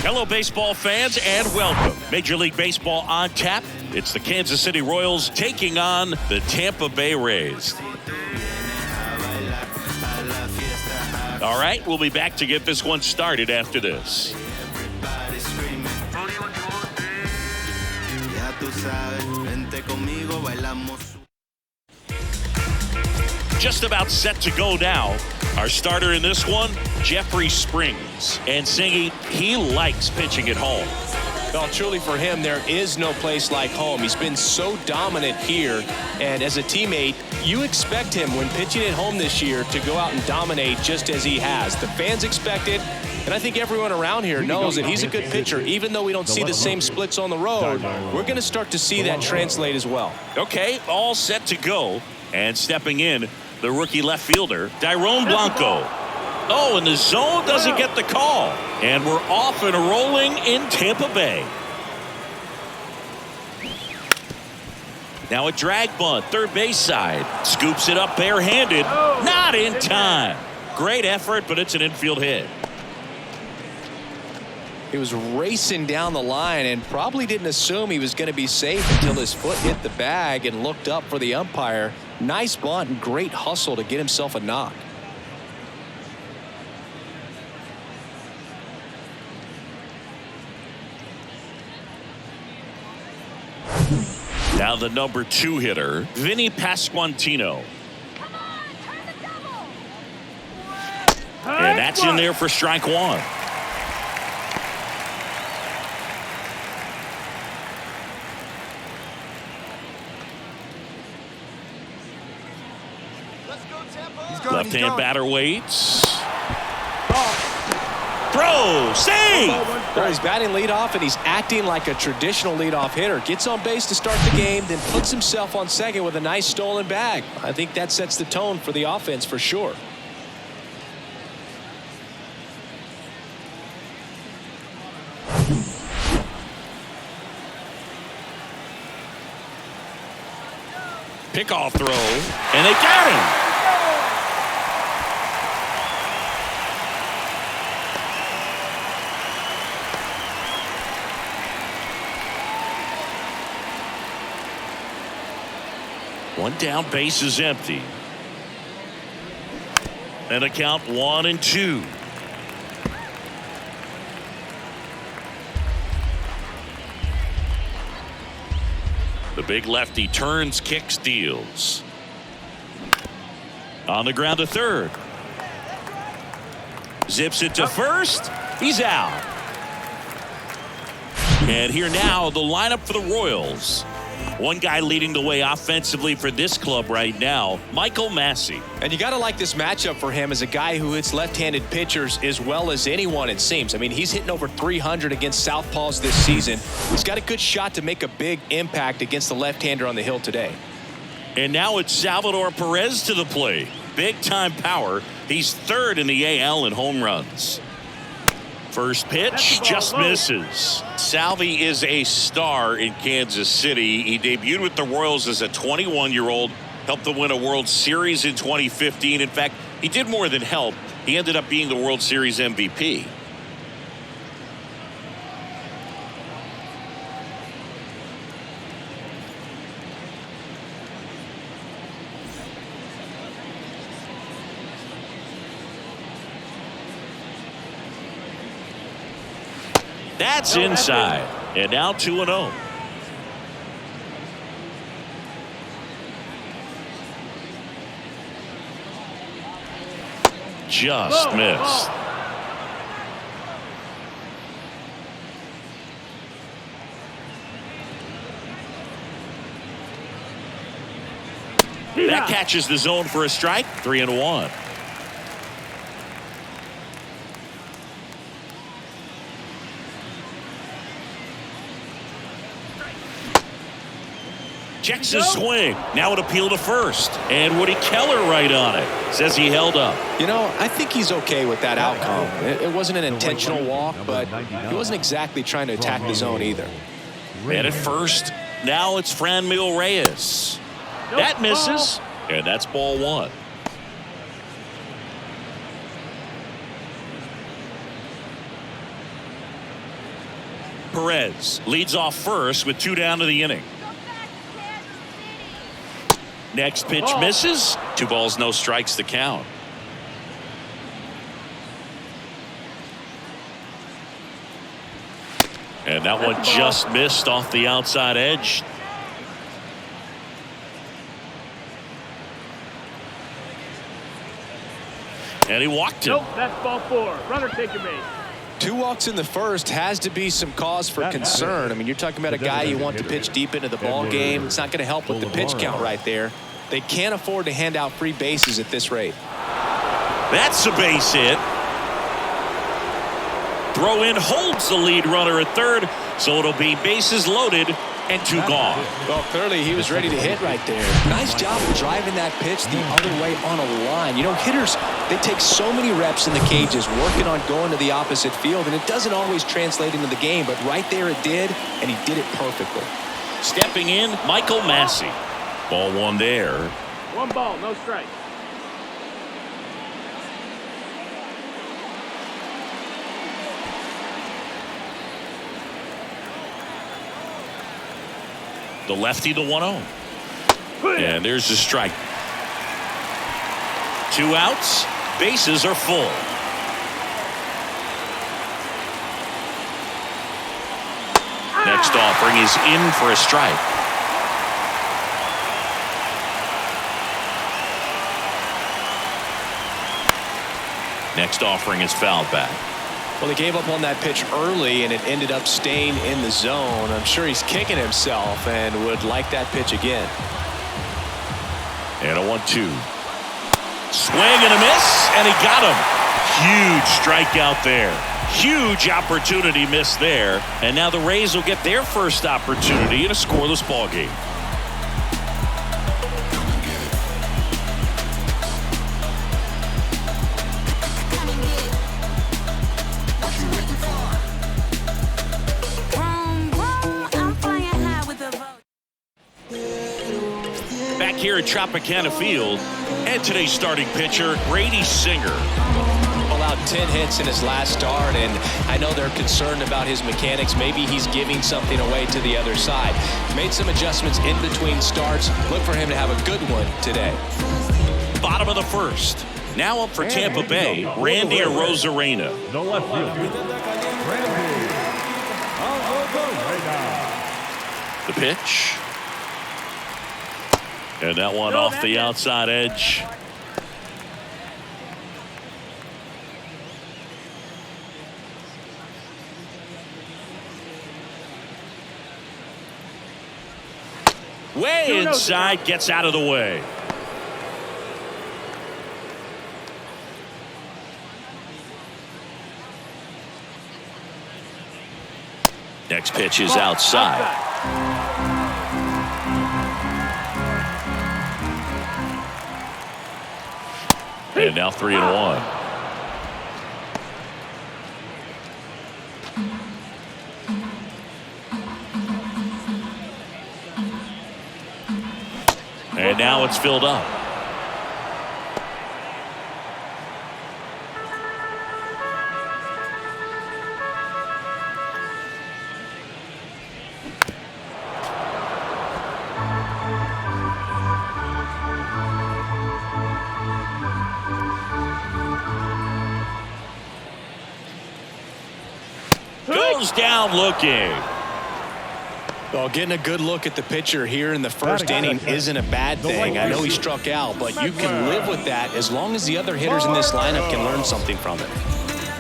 Hello, baseball fans, and welcome. Major League Baseball on tap. It's the Kansas City Royals taking on the Tampa Bay Rays. All right, we'll be back to get this one started after this. Just about set to go now. Our starter in this one, Jeffrey Springs. And singing, he likes pitching at home. Well, truly for him, there is no place like home. He's been so dominant here. And as a teammate, you expect him when pitching at home this year to go out and dominate just as he has. The fans expect it. And I think everyone around here knows that he's a good pitcher. Even though we don't see the same splits on the road, we're going to start to see that translate as well. Okay, all set to go. And stepping in, the rookie left fielder, Dairon Blanco. Oh, and the zone doesn't get the call. And we're off and rolling in Tampa Bay. Now a drag bunt, third base side. Scoops it up barehanded. Not in time. Great effort, but it's an infield hit. He was racing down the line and probably didn't assume he was going to be safe until his foot hit the bag and looked up for the umpire. Nice bunt and great hustle to get himself a knock. Now the number 2 hitter, Vinny Pasquantino. And that's in there for strike one. Left-hand batter waits. Throw, save! Well, he's batting leadoff, and he's acting like a traditional leadoff hitter. Gets on base to start the game, then puts himself on second with a nice stolen bag. I think that sets the tone for the offense for sure. Pickoff throw, and they got him. One down, base is empty. And a count 1-2. The big lefty turns, kicks, deals. On the ground to third. Zips it to first. He's out. And here now, the lineup for the Royals. One guy leading the way offensively for this club right now, Michael Massey. And you got to like this matchup for him as a guy who hits left-handed pitchers as well as anyone, it seems. I mean, he's hitting over 300 against southpaws this season. He's got a good shot to make a big impact against the left-hander on the hill today. And now it's Salvador Perez to the plate. Big-time power. He's third in the AL in home runs. First pitch just misses. Salvi is a star in Kansas City. He debuted with the Royals as a 21-year-old, helped them win a World Series in 2015. In fact, he did more than help. He ended up being the World Series MVP. That's inside. And now 2-0. Just missed. That catches the zone for a strike. 3-1. Checks his swing. Now an appeal to first. And Woody Keller right on it. Says he held up. You know, I think he's okay with that outcome. It wasn't an intentional walk, but he wasn't exactly trying to attack the zone either. And at first, now it's Franmil Reyes. That misses. And that's ball one. Perez leads off first with 2 down to the inning. Next pitch misses. 2 balls, no strikes, the count. And that one just missed off the outside edge. And he walked him. Nope, that's ball 4. Runner take your base. 2 walks in the first has to be some cause for concern. I mean, you're talking about a guy you want to pitch deep into the ball game. It's not going to help with the pitch count right there. They can't afford to hand out free bases at this rate. That's a base hit. Throw in holds the lead runner at third, so it'll be bases loaded and 2 gone. Well, clearly he was ready to hit right there. Nice job of driving that pitch the other way on a line. You know, hitters, they take so many reps in the cages working on going to the opposite field, and it doesn't always translate into the game, but right there it did, and he did it perfectly. Stepping in, Michael Massey. Ball 1 there. 1 ball, no strike. The lefty, the 1-0. And there's the strike. 2 outs. Bases are full. Next offering is in for a strike. Next offering is fouled back. Well, he gave up on that pitch early, and it ended up staying in the zone. I'm sure he's kicking himself and would like that pitch again. And a 1-2. Swing and a miss, and he got him. Huge strikeout there. Huge opportunity missed there. And now the Rays will get their first opportunity in a scoreless ball game. Here at Tropicana Field, and today's starting pitcher, Brady Singer. Allowed 10 hits in his last start, and I know they're concerned about his mechanics. Maybe he's giving something away to the other side. Made some adjustments in between starts. Look for him to have a good one today. Bottom of the first. Now up for Tampa Bay, Randy Arozarena. The left fielder, Randy Arozarena. The pitch. And that one off the outside edge. Way inside, gets out of the way. Next pitch is outside. And now 3-1. And now it's filled up. Goes down looking. Well, getting a good look at the pitcher here in the first inning isn't a bad thing. I know he struck out, but you can live with that as long as the other hitters in this lineup can learn something from it.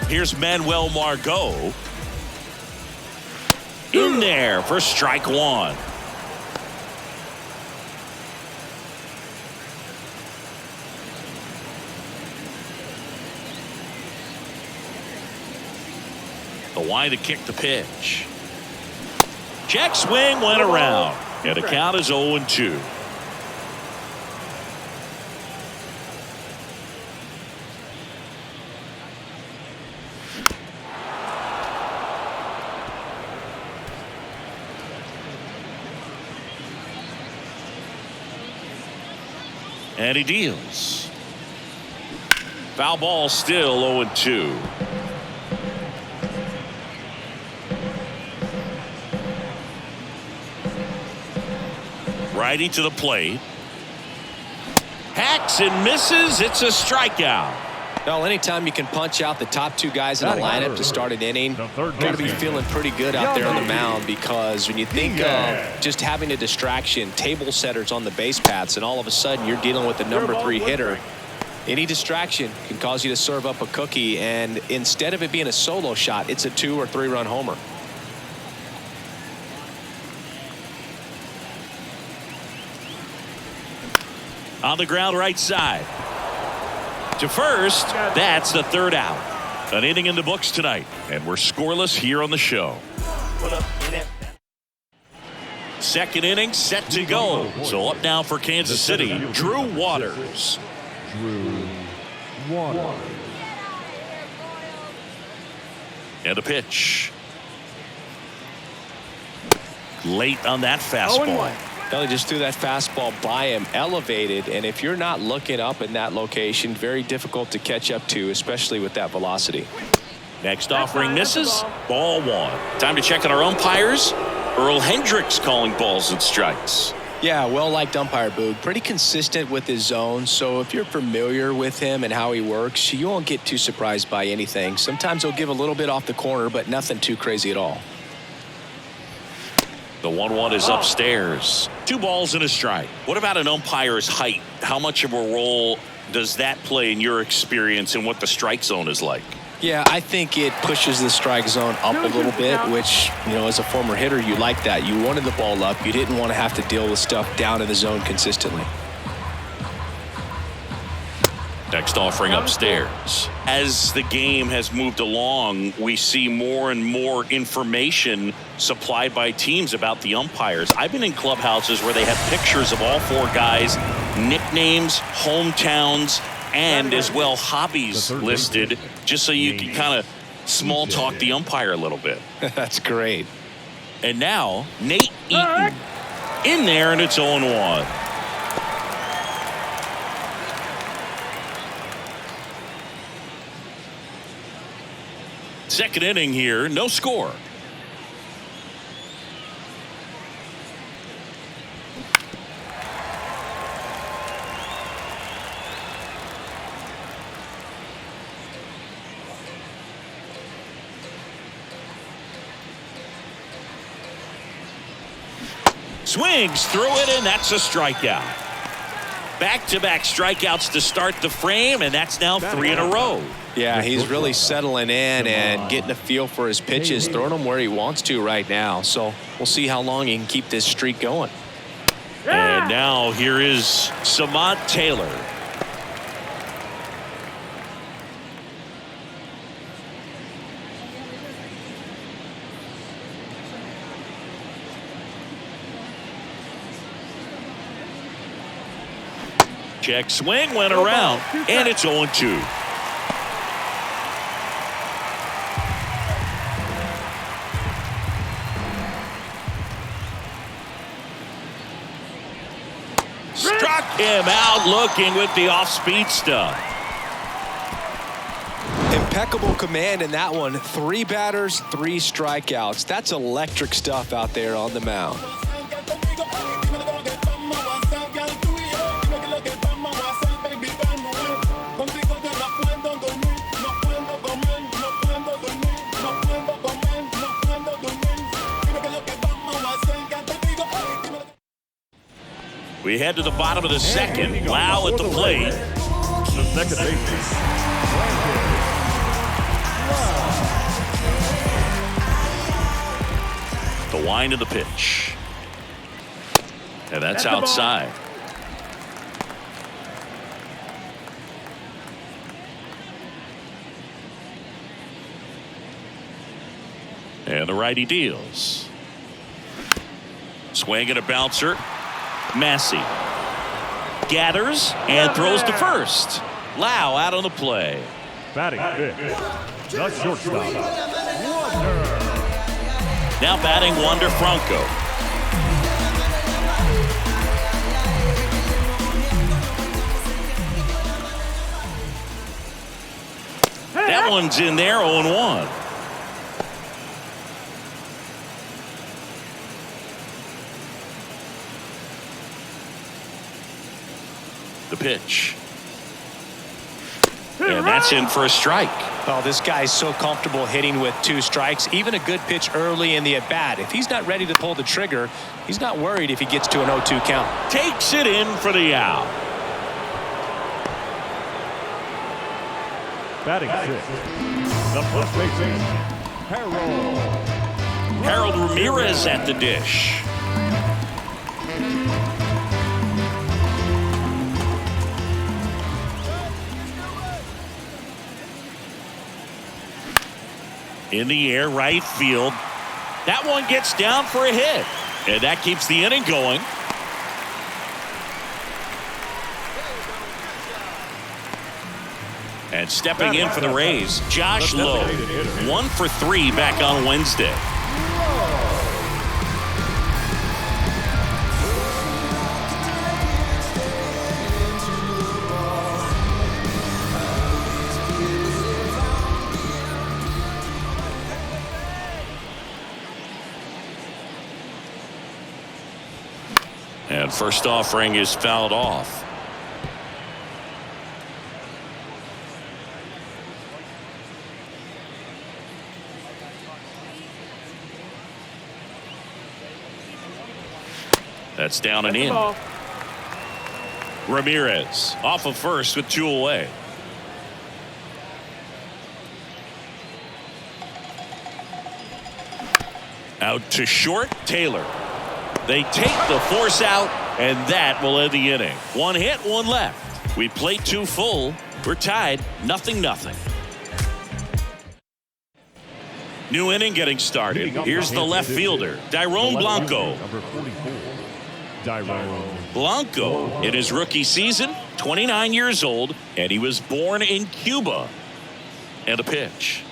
Here's Manuel Margot. In there for strike 1. The wide to kick the pitch. Check swing went around. And the count is 0-2. And he deals. Foul ball, still 0-2. righty to the plate. Hacks and misses. It's a strikeout. Well, anytime you can punch out the top two guys in a lineup to start an inning, got to be feeling pretty good out there on the mound, because when you think of just having a distraction, table setters on the base paths, and all of a sudden you're dealing with the number 3 hitter, any distraction can cause you to serve up a cookie, and instead of it being a solo shot, it's a 2 or 3 run homer. On the ground right side. To first, that's the 3rd out. An inning in the books tonight, and we're scoreless here on the show. 2nd inning set to go. So up now for Kansas City, Drew Waters. And a pitch. Late on that fastball. They just threw that fastball by him, elevated, and if you're not looking up in that location, very difficult to catch up to, especially with that velocity. Next offering misses. Ball 1. Time to check on our umpires. Earl Hendricks calling balls and strikes. Yeah, well-liked umpire, Boog. Pretty consistent with his zone, so if you're familiar with him and how he works, you won't get too surprised by anything. Sometimes he'll give a little bit off the corner, but nothing too crazy at all. The 1-1 is upstairs. 2 balls and a strike. What about an umpire's height? How much of a role does that play in your experience and what the strike zone is like? Yeah, I think it pushes the strike zone up a little bit, which, you know, as a former hitter, you like that. You wanted the ball up. You didn't want to have to deal with stuff down in the zone consistently. Next offering upstairs. As the game has moved along, we see more and more information supplied by teams about the umpires. I've been in clubhouses where they have pictures of all 4 guys, nicknames, hometowns, and as well hobbies listed, just so you can kind of small talk the umpire a little bit. That's great. And now Nate Eaton in there, and it's 0-1. Second inning here, no score. Swings through it, and that's a strikeout. Back-to-back strikeouts to start the frame, and that's now 3 in a row. Yeah, he's really settling in and getting a feel for his pitches, throwing them where he wants to right now. So we'll see how long he can keep this streak going. And now here is Samant Taylor. Check swing, went around, and it's 0-2. Struck him out looking with the off-speed stuff. Impeccable command in that one. 3 batters, 3 strikeouts. That's electric stuff out there on the mound. We head to the bottom of the second. Lau at the plate. The second baseman. The wind of the pitch. And that's outside. And the righty deals. Swing and a bouncer. Massey gathers and throws to first. Lau out on the play. Batting fifth, the shortstop, Wander. Now batting Wander Franco. That one's in there, 0-1. pitch. And that's in for a strike. Oh, this guy's so comfortable hitting with 2 strikes. Even a good pitch early in the at-bat. If he's not ready to pull the trigger, he's not worried if he gets to an 0-2 count. Takes it in for the out. Batting 6th, the first baseman, Harold Ramirez at the dish. In the air, right field. That one gets down for a hit. And that keeps the inning going. And stepping in for the Rays, Josh Lowe. 1 for 3 back on Wednesday. And first offering is fouled off. That's down and in. Ramirez off of first with 2 away. Out to short, Taylor. They take the force out, and that will end the inning. 1 hit, 1 left. We played 2 full. We're tied, 0-0. New inning getting started. Here's the left fielder, Dairon Blanco. Number 44, Dairon. Blanco, in his rookie season, 29 years old, and he was born in Cuba. And a pitch.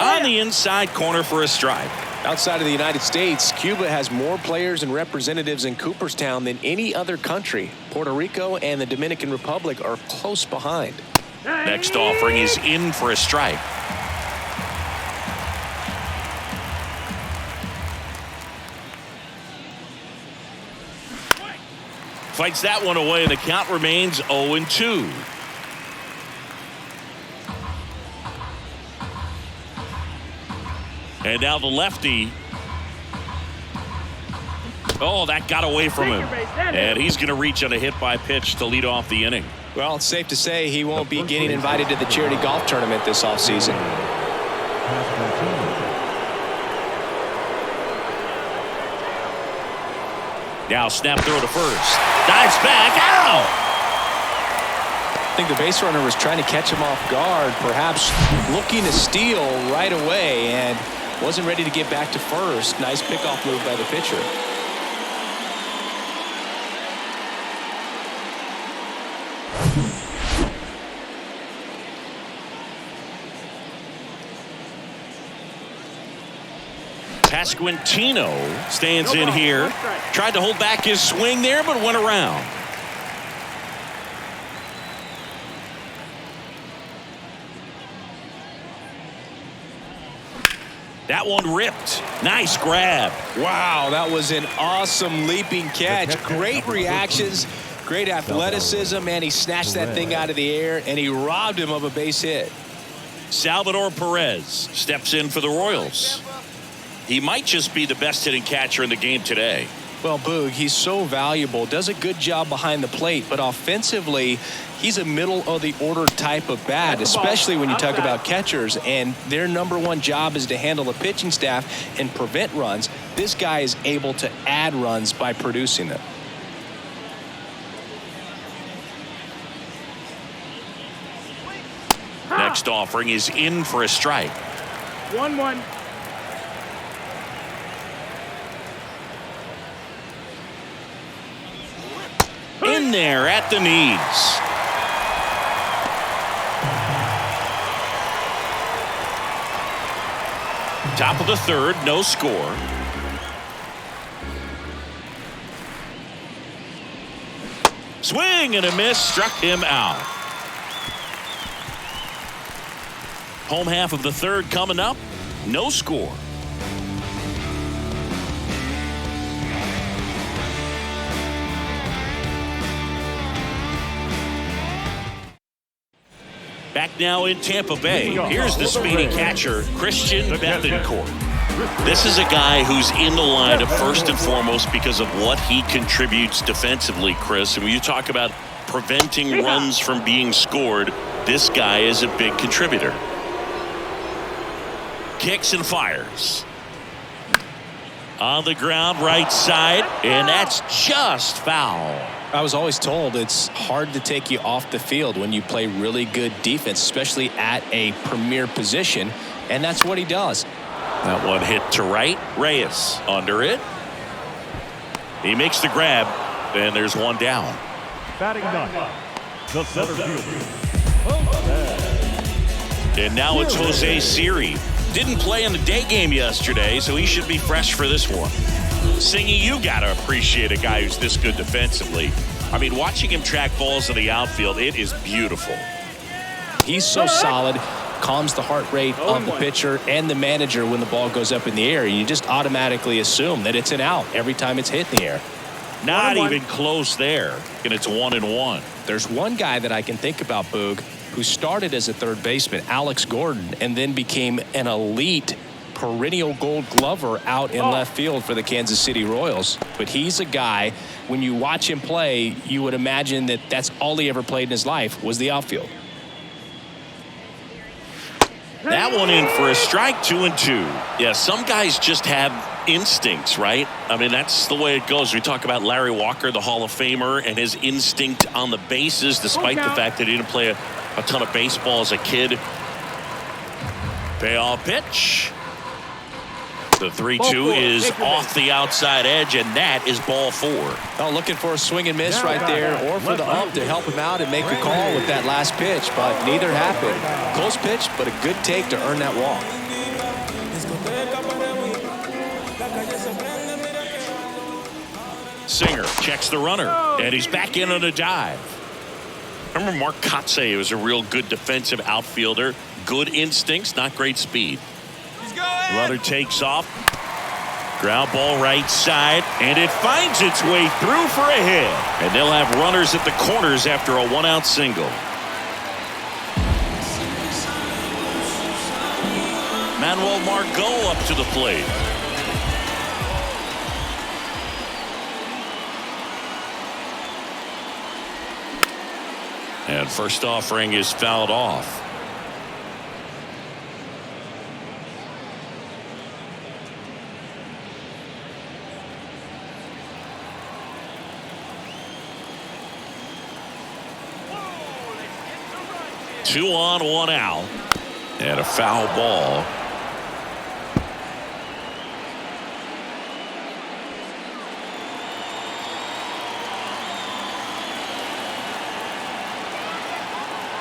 On the inside corner for a strike. Outside of the United States, Cuba has more players and representatives in Cooperstown than any other country. Puerto Rico and the Dominican Republic are close behind. Next offering is in for a strike. Fights that one away, and the count remains 0-2. And now the lefty. Oh, that got away from him. And he's going to reach on a hit by pitch to lead off the inning. Well, it's safe to say he won't be getting invited to the charity golf tournament this offseason. Now snap throw to first. Dives back. Out! I think the base runner was trying to catch him off guard, perhaps looking to steal right away, and wasn't ready to get back to first. Nice pickoff move by the pitcher. Pasquantino stands in here. Tried to hold back his swing there, but went around. That one ripped. Nice grab. Wow, that was an awesome leaping catch. Great reactions, great athleticism, and he snatched that thing out of the air, and he robbed him of a base hit. Salvador Perez steps in for the Royals. He might just be the best hitting catcher in the game today. Well, Boog, he's so valuable, does a good job behind the plate, but offensively, he's a middle-of-the-order type of bat, especially when you talk about catchers, and their #1 job is to handle the pitching staff and prevent runs. This guy is able to add runs by producing them. Next offering is in for a strike. 1-1. In there at the knees. Top of the third, no score. Swing and a miss, struck him out. Home half of the third coming up, no score. Back now in Tampa Bay. Here's the speedy catcher, Christian Bethencourt. This is a guy who's in the lineup first and foremost because of what he contributes defensively, Chris. And when you talk about preventing runs from being scored, this guy is a big contributor. Kicks and fires. On the ground, right side, and that's just foul. I was always told it's hard to take you off the field when you play really good defense, especially at a premier position, and that's what he does. That one hit to right. Reyes under it. He makes the grab, and there's one down. Batting ninth, the center fielder. And now it's Jose Siri. Didn't play in the day game yesterday, so he should be fresh for this one. Singy, you got to appreciate a guy who's this good defensively. I mean, watching him track balls in the outfield, it is beautiful. He's so solid, calms the heart rate of the pitcher and the manager when the ball goes up in the air. You just automatically assume that it's an out every time it's hit in the air. Not even close there, and it's 1-1. There's one guy that I can think about, Boog, who started as a third baseman, Alex Gordon, and then became an elite perennial gold glover out in left field for the Kansas City Royals. But he's a guy, when you watch him play, you would imagine that that's all he ever played in his life was the outfield. That one in for a strike, 2-2. Yeah, some guys just have instincts, right? I mean, that's the way it goes. We talk about Larry Walker, the Hall of Famer, and his instinct on the bases, despite the fact that he didn't play a ton of baseball as a kid. Payoff pitch. The 3-2 is off the outside edge, and that is ball 4. Oh, looking for a swing and miss right there, or for the ump to help him out and make a call with that last pitch, but neither happened. Close pitch, but a good take to earn that walk. Singer checks the runner, and he's back in on a dive. Remember Mark Kotsay was a real good defensive outfielder. Good instincts, not great speed. Runner takes off. Ground ball right side, and it finds its way through for a hit. And they'll have runners at the corners after a one-out single. Manuel Margot up to the plate. And first offering is fouled off. Two on, one out, and a foul ball.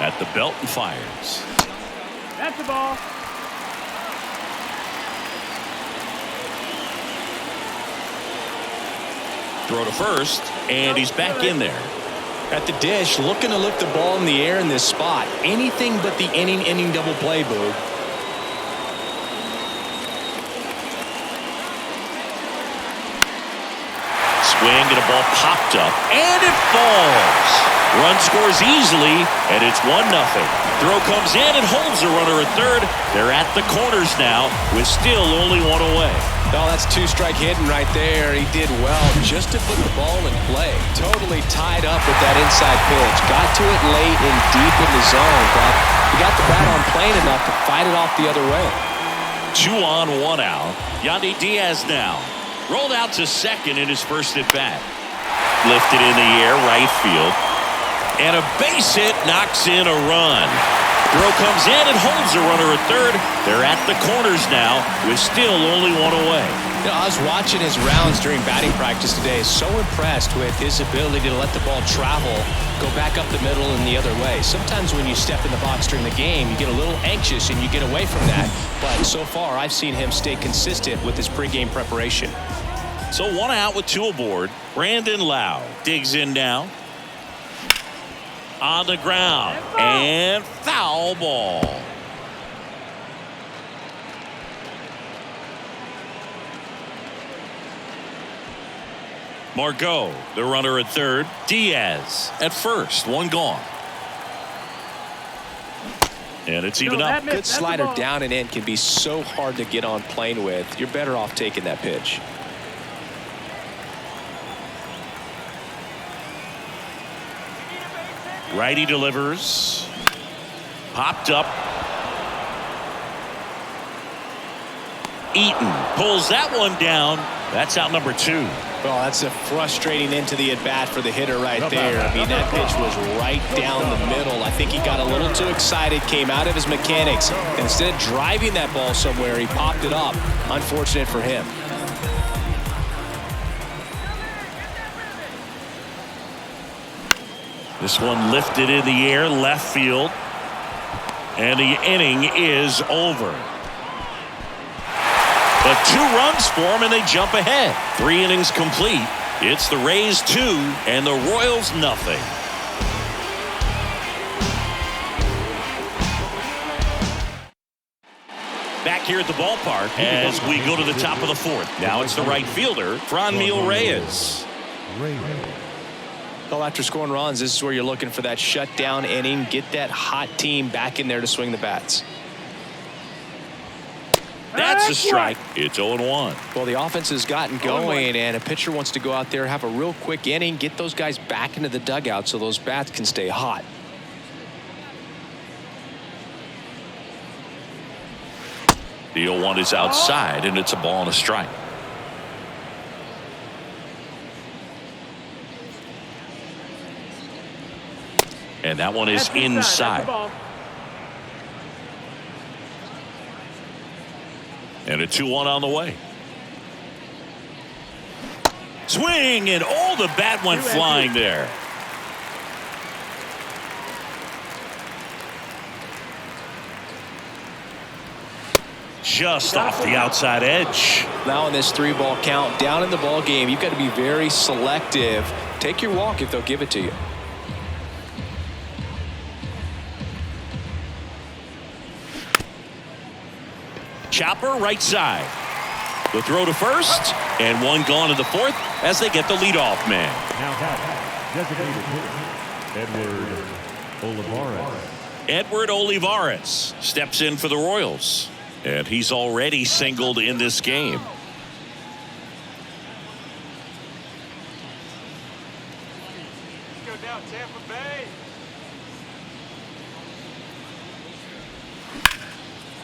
At the belt and fires. That's the ball. Throw to first, and he's back in there. At the dish, looking to lift the ball in the air in this spot. Anything but the inning double play, Boog. Swing, and a ball popped up, and it falls. Run scores easily, and it's 1-0. Throw comes in and holds the runner at third. They're at the corners now with still only one away. Oh, that's two-strike hitting right there. He did well just to put the ball in play. Totally tied up with that inside pitch. Got to it late and deep in the zone, but he got the bat on plane enough to fight it off the other way. 2 on, 1 out. Yandy Diaz now. Rolled out to second in his first at bat. Lifted in the air, right field. And a base hit knocks in a run. Throw comes in and holds the runner at third. They're at the corners now with still only one away. You know, I was watching his rounds during batting practice today. So impressed with his ability to let the ball travel, go back up the middle and the other way. Sometimes when you step in the box during the game, you get a little anxious and you get away from that. But so far, I've seen him stay consistent with his pregame preparation. So 1 out with 2 aboard. Brandon Lau digs in now. On the ground, and foul ball. Margot, the runner at third. Diaz at first, one gone. And it's even up. Good slider down and in can be so hard to get on plane with. You're better off taking that pitch. Righty delivers. Popped up. Eaton pulls that one down. That's out number 2. Well, that's a frustrating end to the at-bat for the hitter right there. I mean, that pitch was right down the middle. I think he got a little too excited, came out of his mechanics. Instead of driving that ball somewhere, he popped it up. Unfortunate for him. This one lifted in the air, left field. And the inning is over. But 2 runs for them, and they jump ahead. 3 innings complete. It's the Rays 2 and the Royals nothing. Back here at the ballpark as we go to the top of the 4th. Now it's the right fielder, Franmil Reyes. Well, after scoring runs, this is where you're looking for that shutdown inning. Get that hot team back in there to swing the bats. That's a strike. It's 0-1. Well, the offense has gotten going, and a pitcher wants to go out there, have a real quick inning, get those guys back into the dugout so those bats can stay hot. The 0-1 is outside, and it's a ball and a strike. And that one is inside. And a 2-1 on the way. Swing, and the bat went flying there. Just off the outside edge. Now in this 3-ball count, down in the ball game, you've got to be very selective. Take your walk if they'll give it to you. Chopper right side. The throw to first, and one gone in the 4th as they get the leadoff man. Now designated hitter, Edward Olivares steps in for the Royals, and he's already singled in this game. Go down Tampa Bay.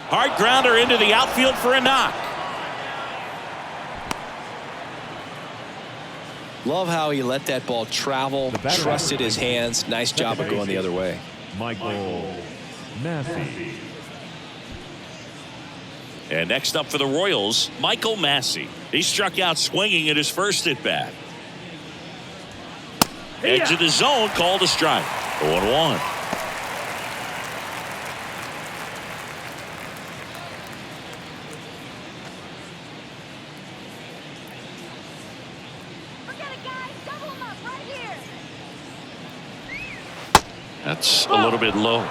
Hard grounder into the outfield for a knock. Love how he let that ball travel, trusted his hands. Nice job of going the other way. Michael Massey. And next up for the Royals, Michael Massey. He struck out swinging at his first at bat. Edge of the zone, called a strike. 0-1. That's a little bit low.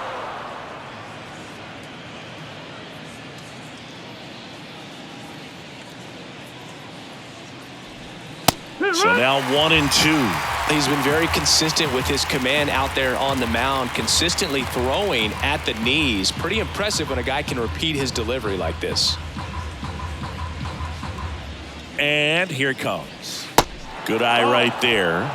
So now 1-2. He's been very consistent with his command out there on the mound, consistently throwing at the knees. Pretty impressive when a guy can repeat his delivery like this. And here it comes. Good eye right there.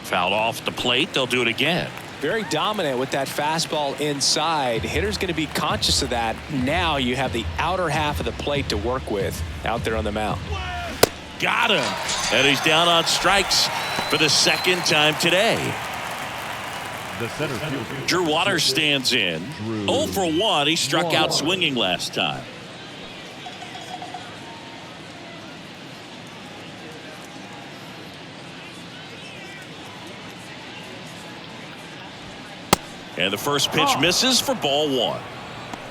Fouled off the plate. They'll do it again. Very dominant with that fastball inside. Hitter's going to be conscious of that. Now you have the outer half of the plate to work with out there on the mound. Got him. And he's down on strikes for the 2nd time today. The center fielder, Drew Waters stands in. 0 for 1. He struck out swinging last time. And the first pitch misses for ball 1.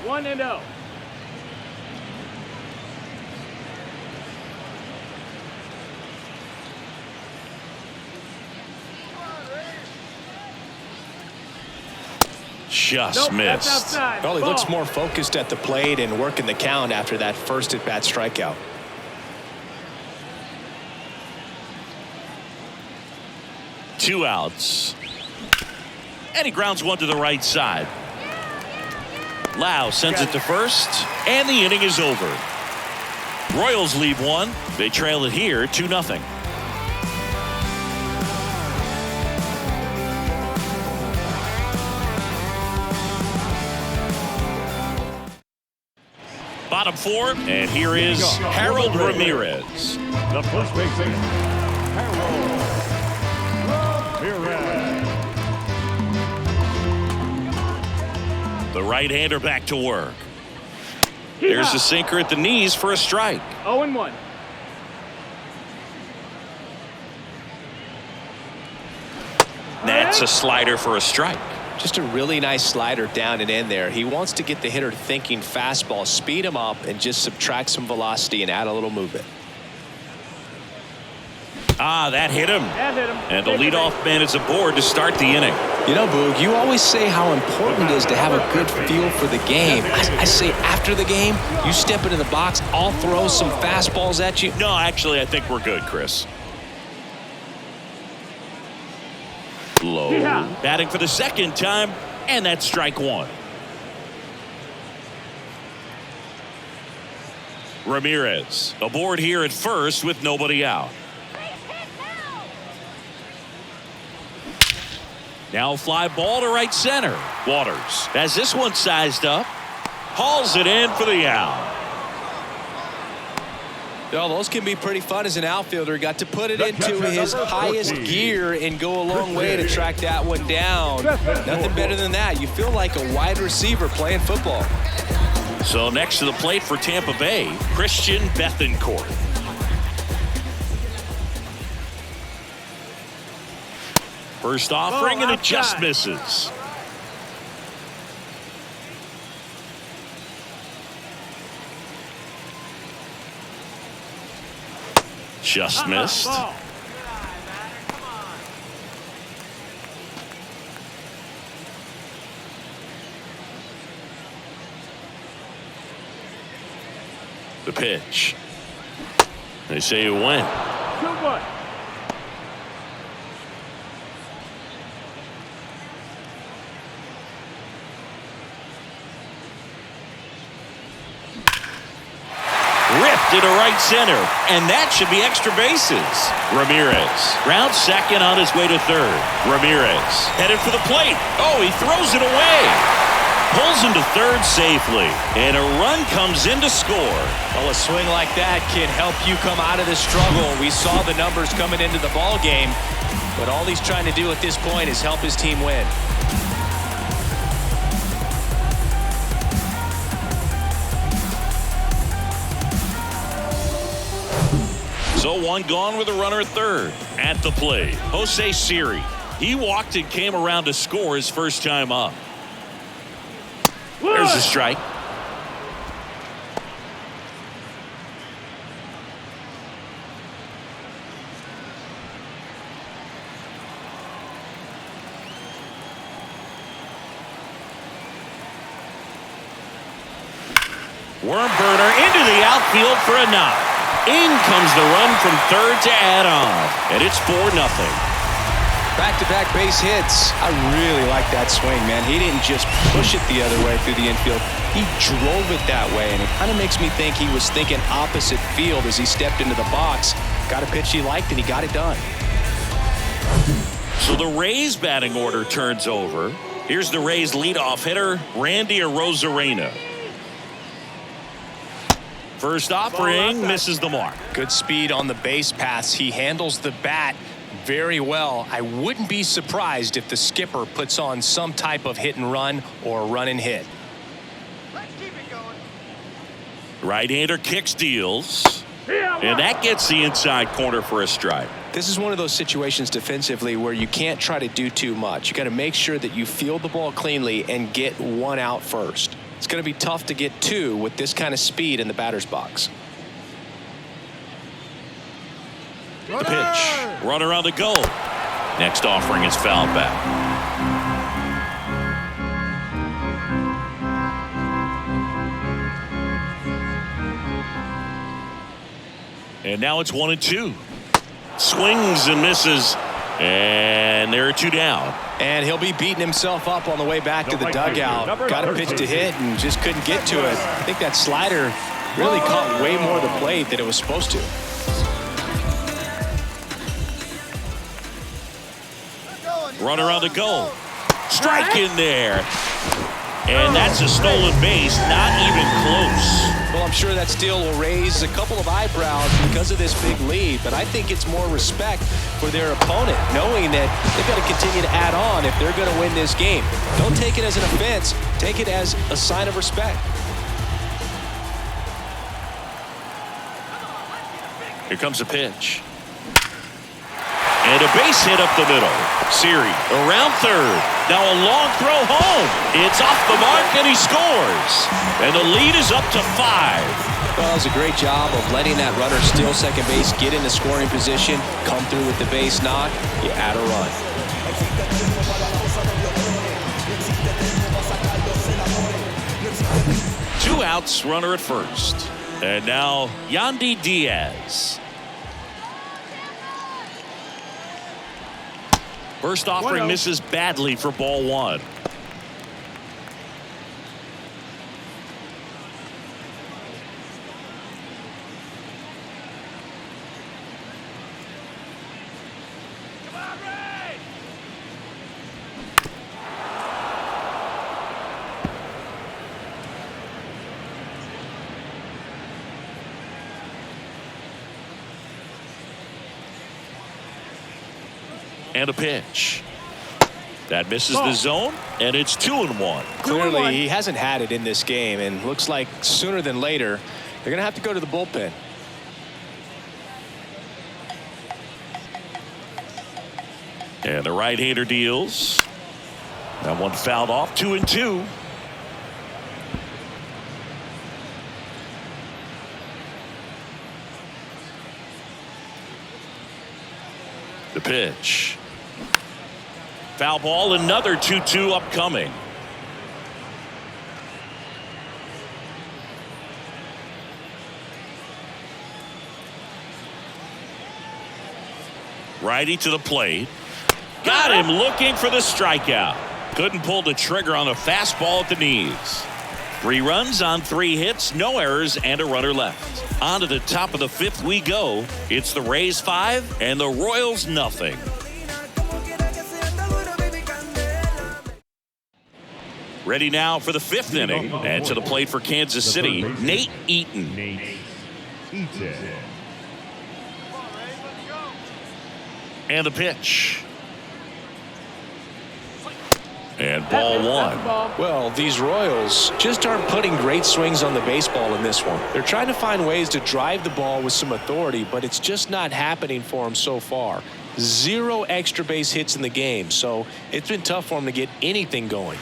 1-0. Just missed. Well, he looks more focused at the plate and working the count after that first at-bat strikeout. 2 outs. And he grounds one to the right side. Lau sends it to first, and the inning is over. Royals leave 1. They trail it here 2-0. Bottom 4, and here is Harold Ramirez. The first baseman, Harold Ramirez. The right-hander back to work. There's a sinker at the knees for a strike. 0-1. That's a slider for a strike. Just a really nice slider down and in there. He wants to get the hitter thinking fastball, speed him up, and just subtract some velocity and add a little movement. That hit him. That hit him. And the leadoff man is aboard to start the inning. You know, Boog, you always say how important it is to have a good feel for the game. I say after the game, you step into the box, I'll throw some fastballs at you. No, actually, I think we're good, Chris. Low. Batting for the second time, and that's strike 1. Ramirez aboard here at first with nobody out. Now fly ball to right center. Waters has this one sized up. Hauls it in for the out. Well, those can be pretty fun as an outfielder. Got to put it into his highest gear and go a long way to track that one down. Nothing better than that. You feel like a wide receiver playing football. So next to the plate for Tampa Bay, Christian Bethancourt. First offering, and it just misses. Just missed. The pitch. They say it went. 2-1. Ripped into right center, and that should be extra bases. Ramirez rounds second on his way to third. Ramirez headed for the plate. Oh, he throws it away. Pulls him to third safely, and a run comes in to score. Well, a swing like that can help you come out of the struggle. We saw the numbers coming into the ball game, but all he's trying to do at this point is help his team win. So one gone with a runner at third. At the plate, Jose Siri. He walked and came around to score his first time up. There's a strike. Worm burner into the outfield for a knock. In comes the run from third to add on, and it's 4-0. Back-to-back base hits. I really like that swing, man. He didn't just push it the other way through the infield. He drove it that way, and it kind of makes me think he was thinking opposite field as he stepped into the box. Got a pitch he liked, and he got it done. So the Rays batting order turns over. Here's the Rays leadoff hitter, Randy Arozarena. First offering misses the mark. Good speed on the base paths. He handles the bat very well. I wouldn't be surprised if the skipper puts on some type of hit and run or run and hit. Let's keep it going. Right-hander kicks, deals, and that gets the inside corner for a strike. This is one of those situations defensively where you can't try to do too much. You got to make sure that you field the ball cleanly and get one out first. It's going to be tough to get two with this kind of speed in the batter's box. The pitch. Runner on the go. Next offering is fouled back. And now it's 1-2. Swings and misses. And there are 2 down. And he'll be beating himself up on the way back to the dugout. Got a pitch to hit and just couldn't get to it. I think that slider really caught way more of the plate than it was supposed to. Runner on the go. Strike in there. And that's a stolen base, not even close. Well, I'm sure that steal will raise a couple of eyebrows because of this big lead, but I think it's more respect for their opponent, knowing that they've got to continue to add on if they're going to win this game. Don't take it as an offense. Take it as a sign of respect. Here comes a pitch. And a base hit up the middle. Siri around third. Now a long throw home. It's off the mark and he scores. And the lead is up to 5. Well, it was a great job of letting that runner steal second base, get into scoring position, come through with the base knock. You add a run. Two outs, runner at first. And now Yandy Diaz. First offering misses badly for ball 1. And a pitch. That misses the zone, and it's 2-1. Clearly, he hasn't had it in this game, and looks like sooner than later, they're going to have to go to the bullpen. And the right-hander deals. That one fouled off, 2-2. The pitch. Foul ball, another 2-2 upcoming. Righty to the plate. Got him looking for the strikeout. Couldn't pull the trigger on a fastball at the knees. 3 runs on 3 hits, no errors, and a runner left. On to the top of the 5th we go. It's the Rays 5 and the Royals nothing. Ready now for the 5th inning. And to the plate for Kansas City, Nate Eaton. And the pitch. And ball 1. Well, these Royals just aren't putting great swings on the baseball in this one. They're trying to find ways to drive the ball with some authority, but it's just not happening for them so far. 0 extra base hits in the game, so it's been tough for them to get anything going.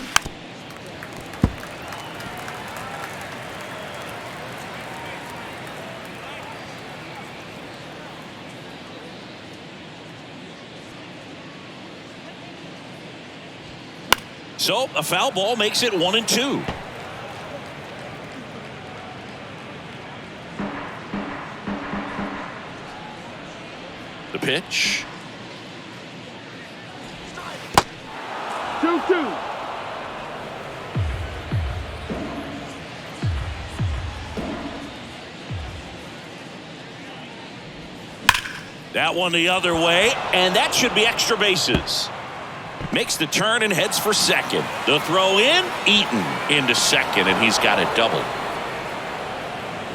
So a foul ball makes it 1-2. The pitch. 2-2. That one the other way, and that should be extra bases. Makes the turn and heads for second. The throw in, Eaton into second, and he's got it double.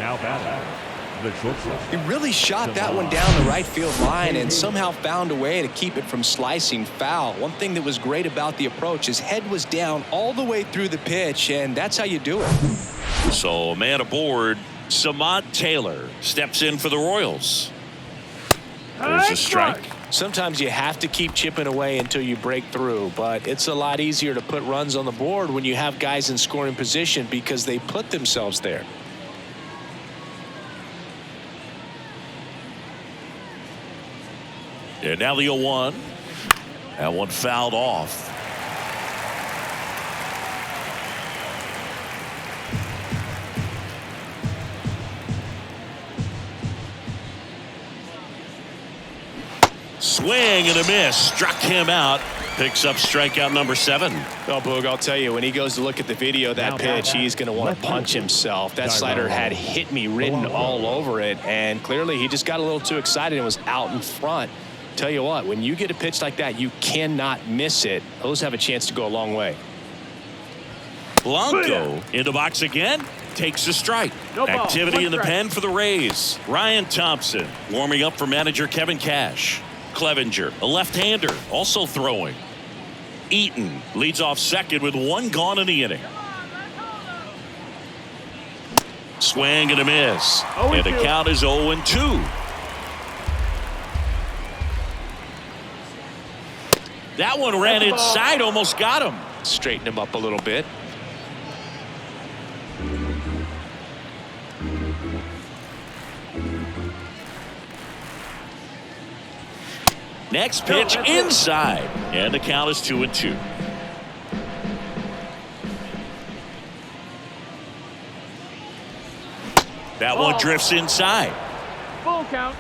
Now batting, the shortstop. He really shot that one down the right field line and somehow found a way to keep it from slicing foul. One thing that was great about the approach, his head was down all the way through the pitch, and that's how you do it. So a man aboard, Samad Taylor steps in for the Royals. There's a strike. Sometimes you have to keep chipping away until you break through, but it's a lot easier to put runs on the board when you have guys in scoring position because they put themselves there. And now the 0-1. That one fouled off. Swing and a miss. Struck him out. Picks up strikeout number 7. Well, Boog, I'll tell you, when he goes to look at the video of that pitch, he's going to want to punch himself. That slider had hit me written all over it, and clearly he just got a little too excited and was out in front. Tell you what, when you get a pitch like that, you cannot miss it. Those have a chance to go a long way. Blanco in the box again. Takes a strike. Activity in the pen for the Rays. Ryan Thompson warming up for manager Kevin Cash. Clevenger, a left-hander, also throwing. Eaton leads off second with 1 gone in the inning. Swing and a miss. And the count is 0-2. That one ran inside, almost got him. Straighten him up a little bit. Next pitch inside, and the count is 2-2. That one drifts inside. Full count.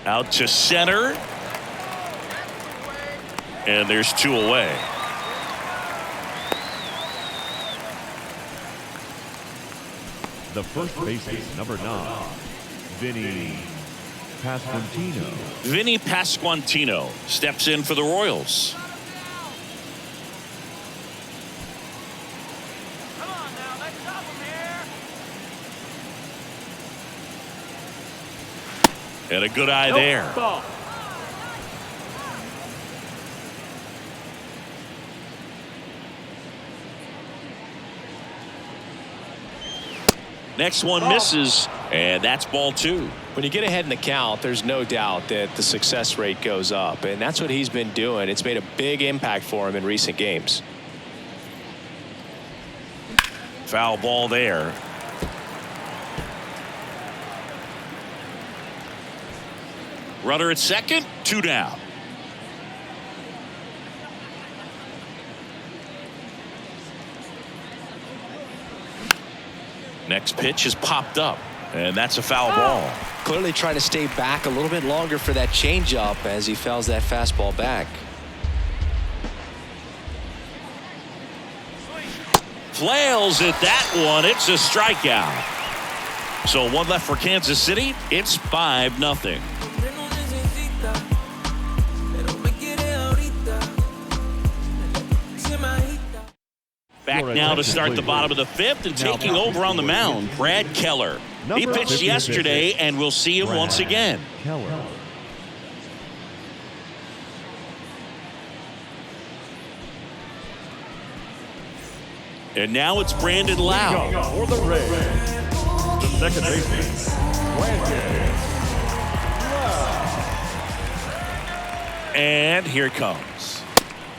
Out to center. And there's 2 away. The first baseman, number 9, Vinny Pasquantino. Vinny Pasquantino steps in for the Royals. Come on now, let's stop him here. And a good eye there. Ball. Next one misses, and that's ball 2. When you get ahead in the count, there's no doubt that the success rate goes up, and that's what he's been doing. It's made a big impact for him in recent games. Foul ball there. Runner at second, 2 down. Next pitch is popped up, and that's a foul ball. Clearly trying to stay back a little bit longer for that changeup as he fouls that fastball back. Flails at that one. It's a strikeout. So 1 left for Kansas City. It's 5-0. Back now to start the bottom of the 5th, and taking over on the mound, Brad Keller. He pitched yesterday, and we'll see him once again. Keller. And now it's Brandon Lau. For the Rays, the second baseman, Brandon Lau. And here it comes.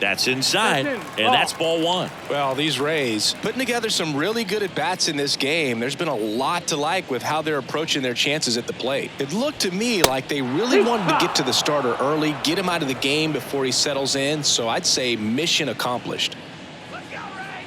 That's inside, and that's ball 1. Well, these Rays putting together some really good at-bats in this game. There's been a lot to like with how they're approaching their chances at the plate. It looked to me like they really wanted to get to the starter early, get him out of the game before he settles in. So I'd say mission accomplished. Let's go, Ray.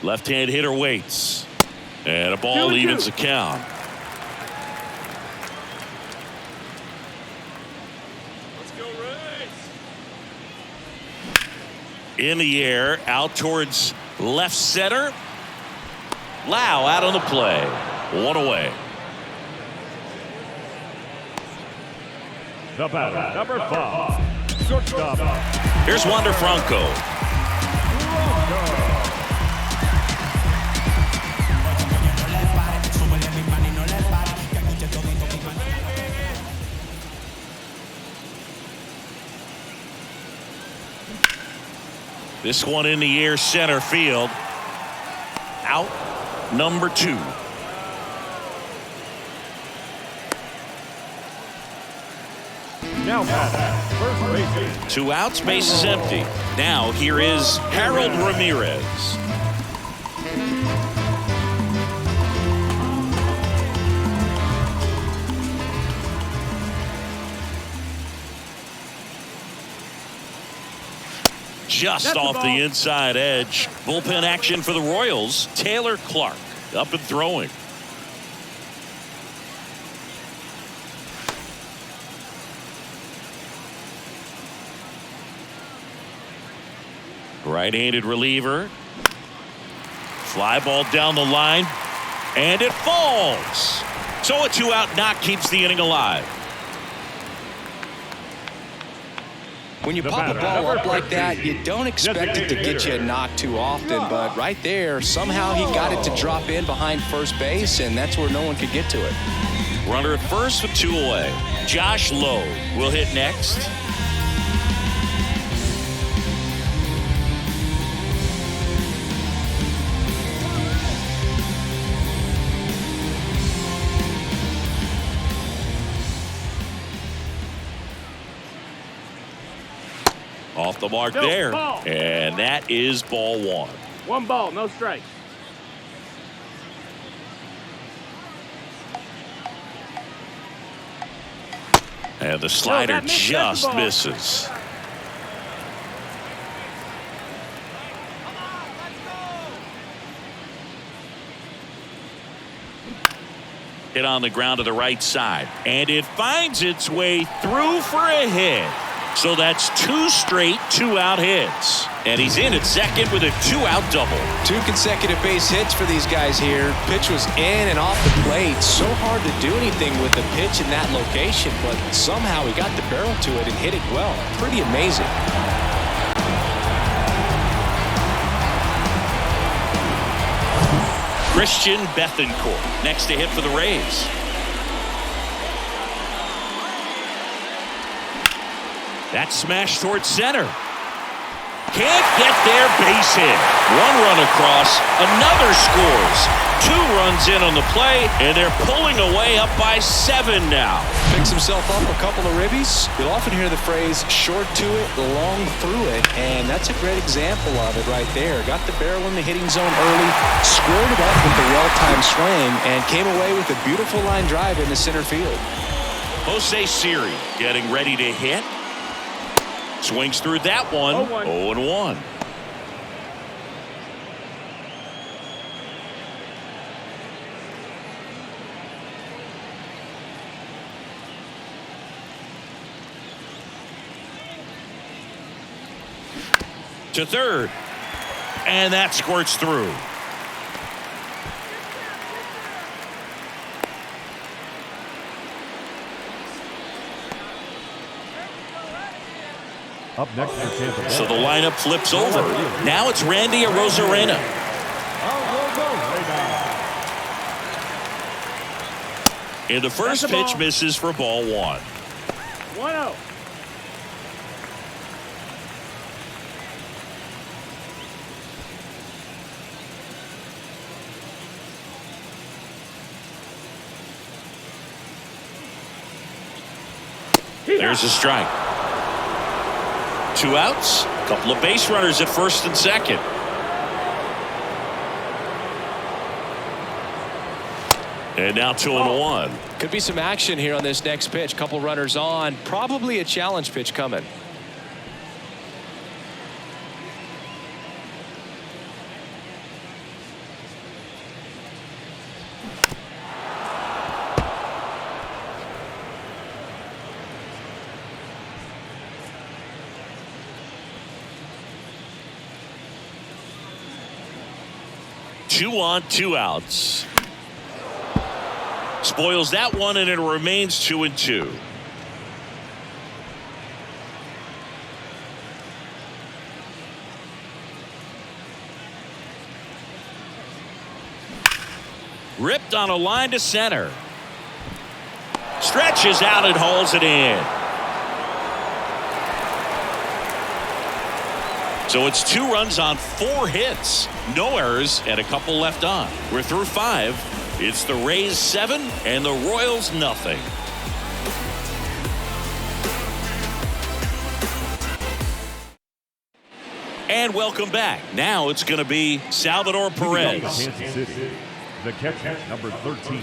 Left-hand hitter waits. And a ball evens the count. Let's go, Rays. In the air, out towards left center. Lau out on the play. 1 away. The batter, number 5, shortstop. Here's Wander Franco. This one in the air, center field. Out, number 2. Now batting, first baseman. 2 outs, bases empty. Now here is Harold Ramirez. Just off the inside edge. Bullpen action for the Royals. Taylor Clark up and throwing. Right-handed reliever. Fly ball down the line. And it falls. So a 2-out knock keeps the inning alive. When you pop a ball up like that, you don't expect it to get you a knock too often, but right there, somehow he got it to drop in behind first base, and that's where no one could get to it. Runner at first with 2 away. Josh Lowe will hit next. Off the mark there, and that is ball 1. 1 ball, no strikes. And the slider just misses. Hit on the ground to the right side, and it finds its way through for a hit. So that's 2 straight 2-out hits. And he's in at second with a 2-out double. 2 consecutive base hits for these guys here. Pitch was in and off the plate. So hard to do anything with the pitch in that location, but somehow he got the barrel to it and hit it well. Pretty amazing. Christian Bethancourt next to hit for the Rays. That smash towards center. Can't get there, base hit. 1 run across, another scores. 2 runs in on the play, and they're pulling away up by 7 now. Picks himself up a couple of ribbies. You'll often hear the phrase, short to it, long through it, and that's a great example of it right there. Got the barrel in the hitting zone early, squared it up with a well-timed swing, and came away with a beautiful line drive in the center field. Jose Siri getting ready to hit. Swings through that one. 0-1. To third. And that squirts through. Up next for Tampa. So the lineup flips over. Now it's Randy Arozarena. And the first pitch misses for ball 1. 1-0. There's a strike. 2 outs, a couple of base runners at first and second. And now 2-1. Could be some action here on this next pitch. Couple runners on. Probably a challenge pitch coming. Two on, 2 outs. Spoils that one, and it remains 2-2. Ripped on a line to center. Stretches out and hauls it in. So it's 2 runs on 4 hits. No errors and a couple left on. We're through 5. It's the Rays 7 and the Royals nothing. And welcome back. Now it's going to be Salvador Perez. Kansas City, the catcher, number 13,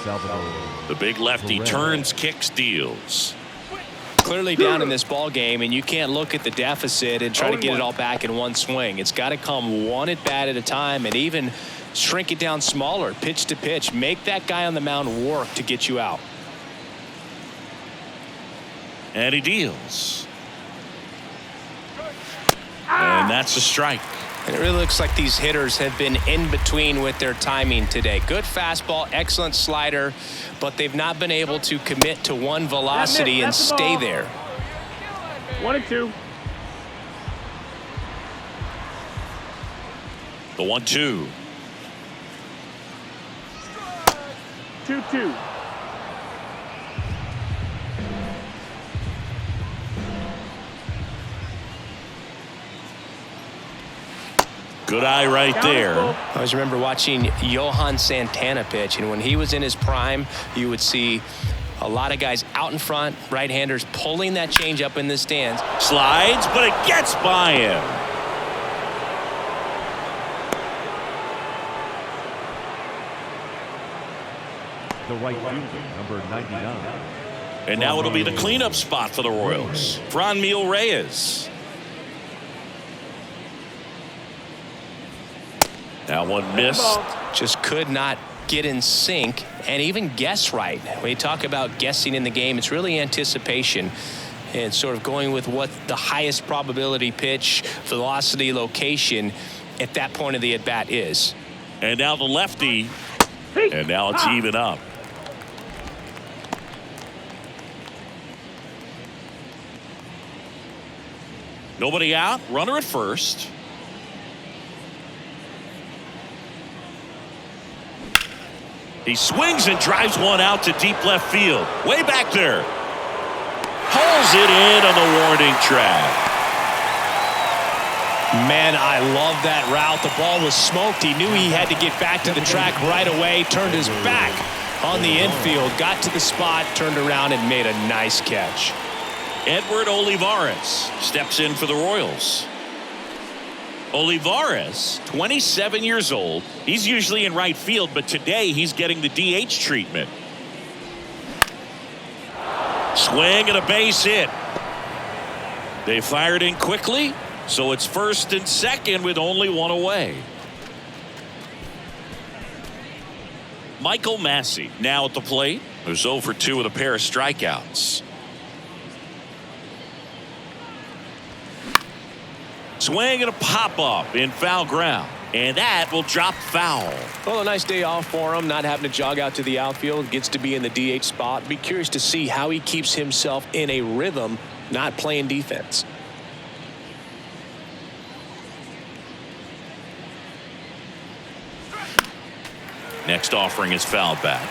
Salvador. The big lefty turns, kicks, deals. Clearly down in this ball game, and you can't look at the deficit and try to get it all back in one swing. It's got to come one at bat at a time, and even shrink it down smaller, pitch to pitch. Make that guy on the mound work to get you out. And he deals. And that's a strike. And it really looks like these hitters have been in between with their timing today. Good fastball, excellent slider, but they've not been able to commit to one velocity and stay there. 1-2. The 1-2. 2-2. Good eye right there. I always remember watching Johan Santana pitch, and when he was in his prime, you would see a lot of guys out in front, right-handers pulling that change up in the stands. Slides, but it gets by him. The right fielder, number 99. And now it'll be the cleanup spot for the Royals. Franmil Reyes. That one missed. Just could not get in sync and even guess right. When you talk about guessing in the game, it's really anticipation and sort of going with what the highest probability pitch, velocity, location at that point of the at-bat is. And now the lefty. And now it's even up. Nobody out. Runner at first. He swings and drives one out to deep left field. Way back there. Pulls it in on the warning track. Man, I love that route. The ball was smoked. He knew he had to get back to the track right away. Turned his back on the infield. Got to the spot, turned around, and made a nice catch. Edward Olivares steps in for the Royals. Olivares, 27 years old. He's usually in right field, but today he's getting the DH treatment. Swing and a base hit. They fired in quickly, so it's first and second with only one away. Michael Massey now at the plate. Who's 0 for 2 with a pair of strikeouts. Swing and a pop-up in foul ground. And that will drop foul. Well, a nice day off for him, not having to jog out to the outfield. Gets to be in the DH spot. Be curious to see how he keeps himself in a rhythm, not playing defense. Next offering is fouled back.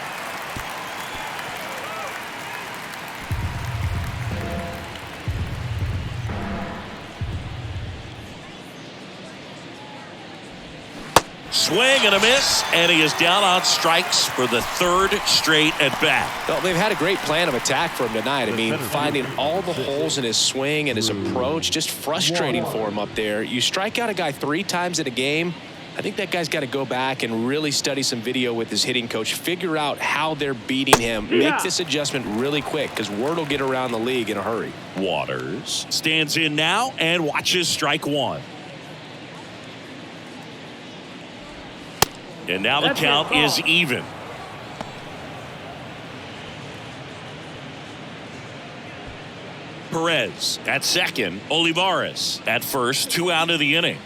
Swing and a miss, and he is down on strikes for the third straight at bat. Well, they've had a great plan of attack for him tonight. I mean, finding all the holes in his swing and his approach, just frustrating for him up there. You strike out a guy 3 times in a game, I think that guy's got to go back and really study some video with his hitting coach, figure out how they're beating him, make this adjustment really quick, because word will get around the league in a hurry. Waters stands in now and watches strike one. And now the count is even. Perez at second, Olivares at first, 2 out of the inning.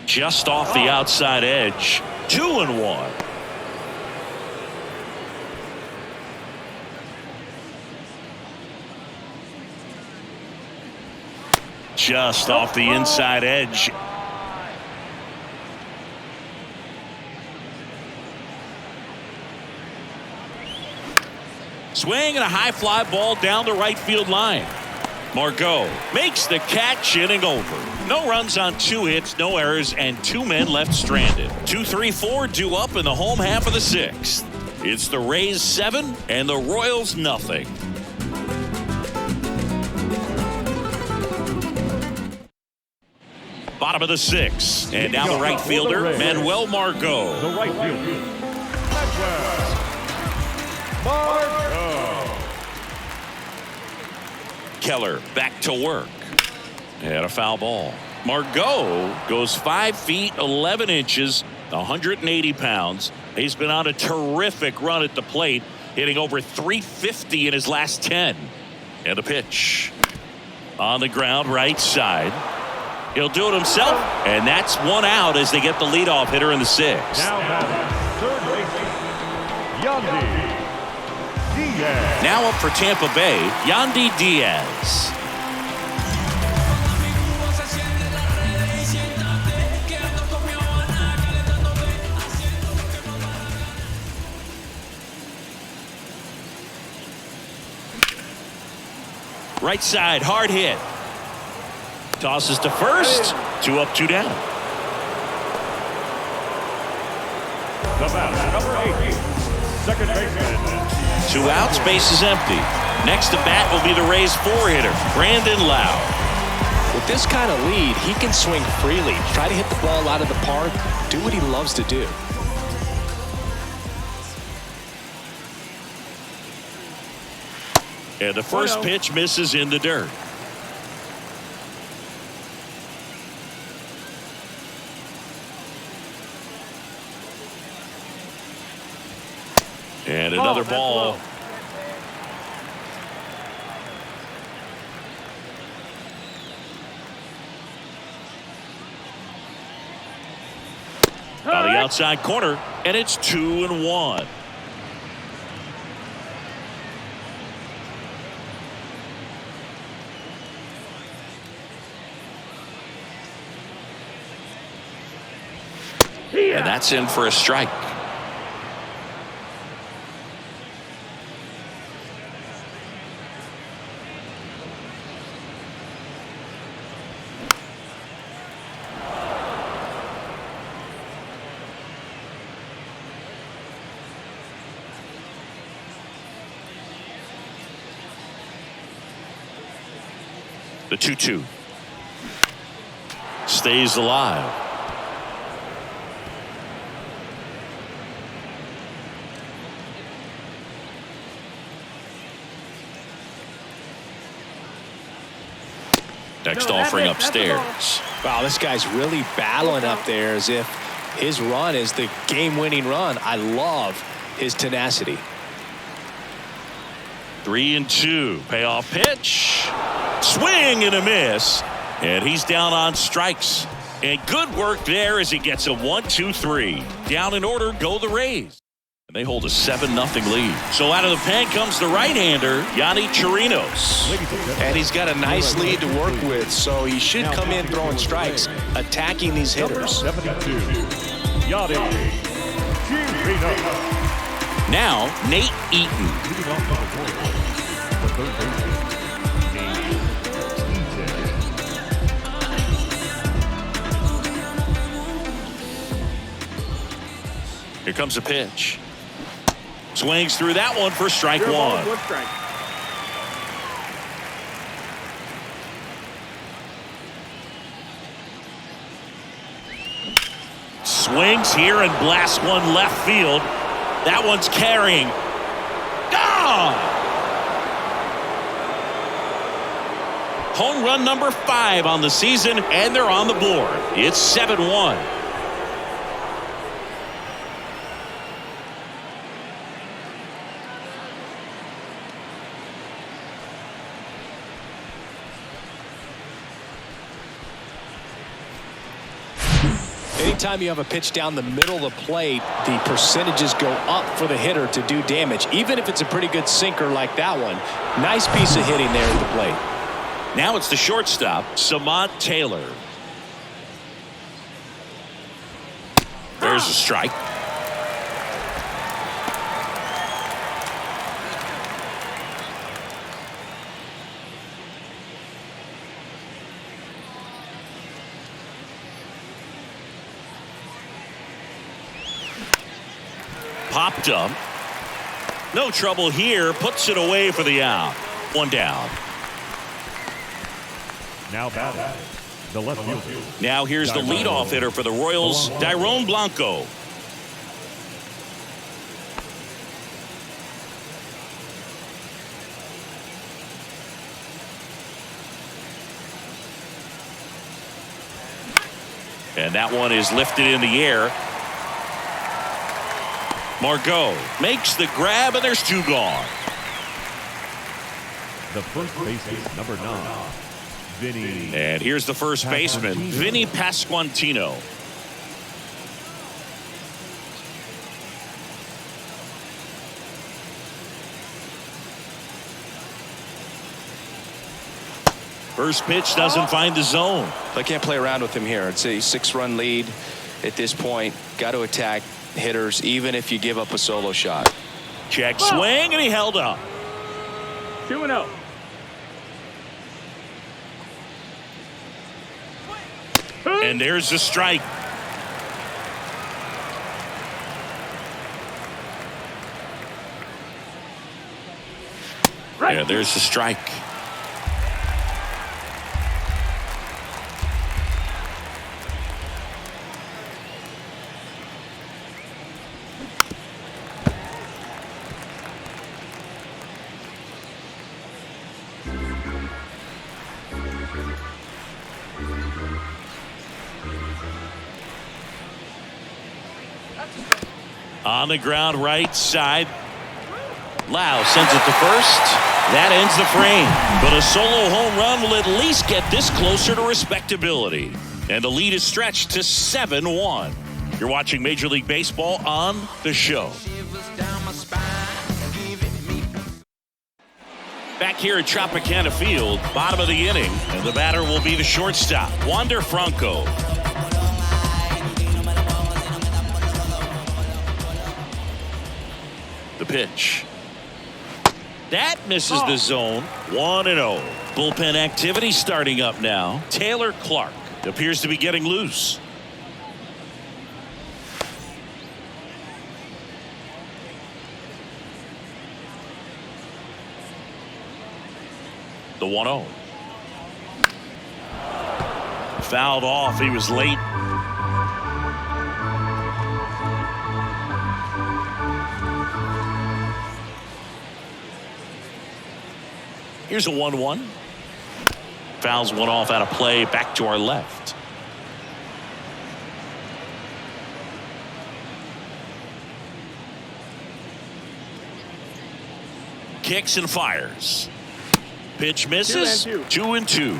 Just off the outside edge, 2-1. Just off the inside edge. Swing and a high fly ball down the right field line. Margot makes the catch, inning over. No runs on 2 hits, no errors, and 2 men left stranded. 2-3-4 due up in the home half of the 6th. It's the Rays 7 and the Royals nothing. Bottom of the 6th. And now the right fielder, Manuel Margot. The right fielder, Manuel Margot. Keller back to work. And a foul ball. Margot goes 5 feet 11 inches, 180 pounds. He's been on a terrific run at the plate, hitting over 350 in his last 10. And a pitch. On the ground, right side. He'll do it himself, and that's 1 out as they get the leadoff hitter in the 6th. Now batting, third baseman, Yandy Diaz. Now up for Tampa Bay, Yandy Diaz. Right side, hard hit. Tosses to first. 2 up, 2 down. The batter, number 8, second baseman. 2 outs, base is empty. Next to bat will be the Rays 4-hitter, Brandon Lau. With this kind of lead, he can swing freely, try to hit the ball out of the park, do what he loves to do. And the first pitch misses in the dirt. And another ball. On the outside corner, and it's 2-1. And that's in for a strike. The 2-2 stays alive. Next offering upstairs. Wow, this guy's really battling up there as if his run is the game-winning run. I love his tenacity. 3-2. Payoff pitch. Swing and a miss. And he's down on strikes. And good work there as he gets a 1-2-3. Down in order go the Rays. And they hold a 7-0 lead. So out of the pen comes the right-hander, Yonny Chirinos. And he's got a nice lead to work with, so he should come in throwing strikes, attacking these hitters. 72, Yandy Chirinos. Now, Nate Eaton. Here comes a pitch. Swings through that one for strike 1. Swings here and blasts one left field. That one's carrying. Ah! Home run number 5 on the season, and they're on the board. It's 7-1. Anytime you have a pitch down the middle of the plate, the percentages go up for the hitter to do damage, even if it's a pretty good sinker like that one. Nice piece of hitting there at the plate. Now it's the shortstop, Samant Taylor. There's a strike. Popped up. No trouble here. Puts it away for the out. 1 down. Now batting, The left fielder. Now here's the leadoff hitter for the Royals, Dairon Blanco. And that one is lifted in the air. Margot makes the grab, and there's 2 gone. The first baseman, number 9, Vinny. And here's the first baseman, Vinny Pasquantino. First pitch doesn't find the zone. I can't play around with him here. It's a 6-run lead at this point. Got to attack hitters, even if you give up a solo shot. Check swing, and he held up. 2-0. And there's the strike. Yeah, there's the strike. On the ground right side. Lau sends it to first. That ends the frame. But a solo home run will at least get this closer to respectability. And the lead is stretched to 7-1. You're watching Major League Baseball on The Show. Back here at Tropicana Field, bottom of the inning. And the batter will be the shortstop, Wander Franco. The pitch. That misses the zone. 1-0. Bullpen activity starting up now. Taylor Clark appears to be getting loose. The 1-0. Fouled off. He was late. Here's a 1-1. Fouls one off out of play, back to our left. Kicks and fires. Pitch misses. 2-2.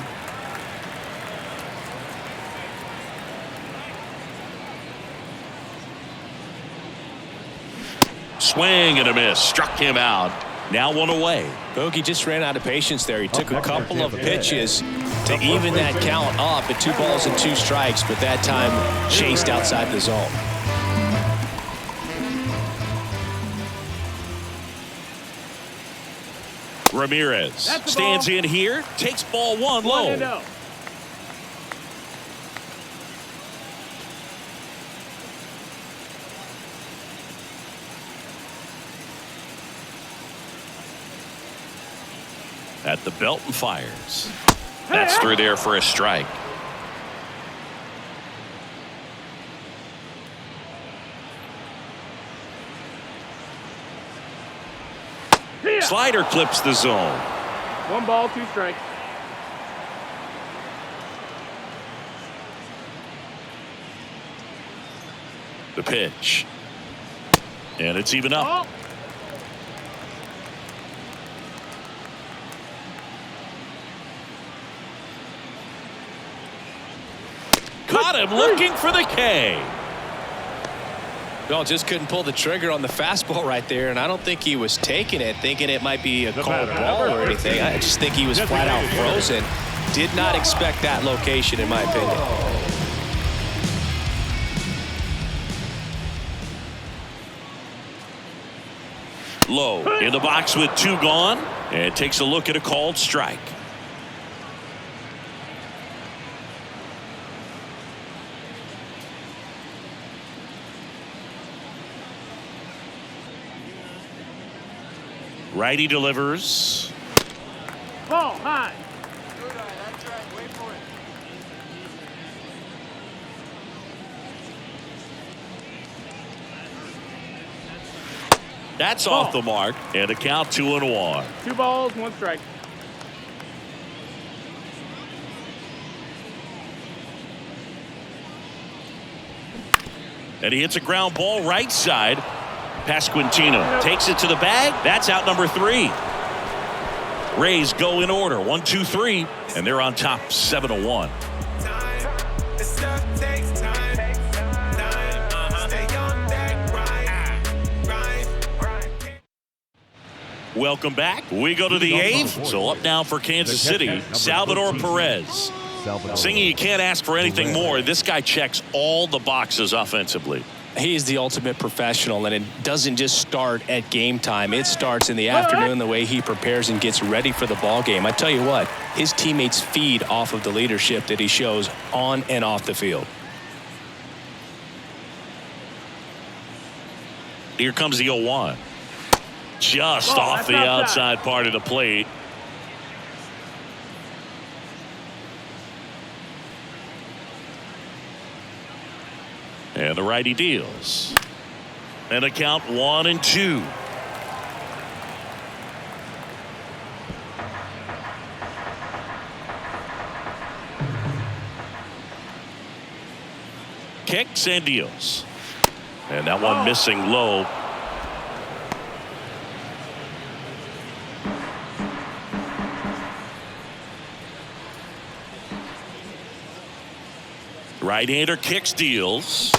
Swing and a miss. Struck him out. Now 1 away. Bogey just ran out of patience there. He took a couple of pitches to even that count up at 2 balls and 2 strikes, but that time chased outside the zone. Ramirez stands in here, takes ball 1 low. 1-0. At the belt and fires. That's through there for a strike. Slider clips the zone. 1 ball, 2 strikes. The pitch. And it's even up. Caught him looking for the K. No, just couldn't pull the trigger on the fastball right there, and I don't think he was taking it, thinking it might be a called ball or anything. I just think he was flat out frozen. Did not expect that location, in my opinion. Low in the box with 2 gone, and takes a look at a called strike. Righty delivers. Ball high. That's off the mark, and a count 2-1. 2 balls, 1 strike. And he hits a ground ball right side. Pasquantino takes it to the bag. That's out number 3. Rays go in order, 1, 2, 3, and they're on top 7-1. Welcome back. We go to the 8th. So up now for Kansas City, Salvador Perez. Singy, you can't ask for anything more. This guy checks all the boxes offensively. He is the ultimate professional, and it doesn't just start at game time. It starts in the afternoon, the way he prepares and gets ready for the ball game. I tell you what, his teammates feed off of the leadership that he shows on and off the field. Here comes the 0-1. Just off the outside part of the plate. And the righty deals. And a count 1-2. Kicks and deals. And that one missing low. Right-hander kicks, deals.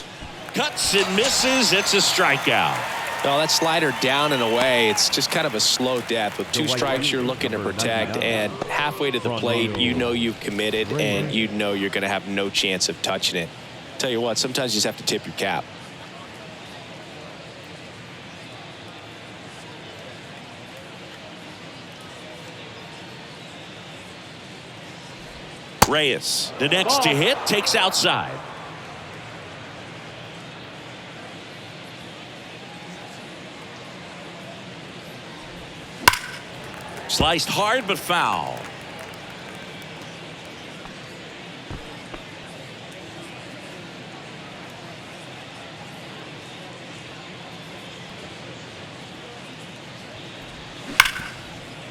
Cuts and misses. It's a strikeout. Well, that slider down and away, it's just kind of a slow death. With 2 strikes you're looking to protect, and halfway to the plate, you know you've committed, and you know you're going to have no chance of touching it. Tell you what, sometimes you just have to tip your cap. Reyes, the next to hit, takes outside. Sliced hard but foul.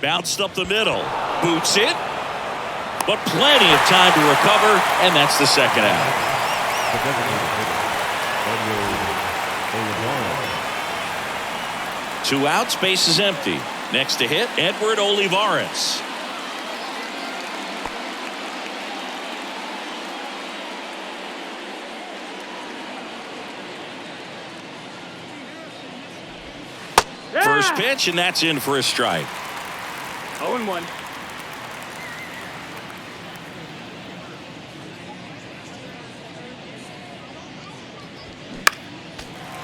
Bounced up the middle. Boots it. But plenty of time to recover, and that's the second out. 2 outs, base is empty. Next to hit, Edward Olivares. First pitch, and that's in for a strike. 0-1.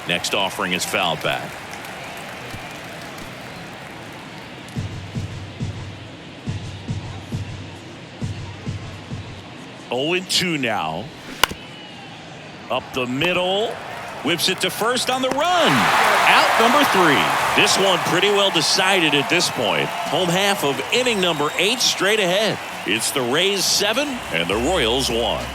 Next offering is fouled back. Oh, 0-2 now. Up the middle. Whips it to first on the run. Out number 3. This one pretty well decided at this point. Home half of inning number 8 straight ahead. It's the Rays 7 and the Royals 1.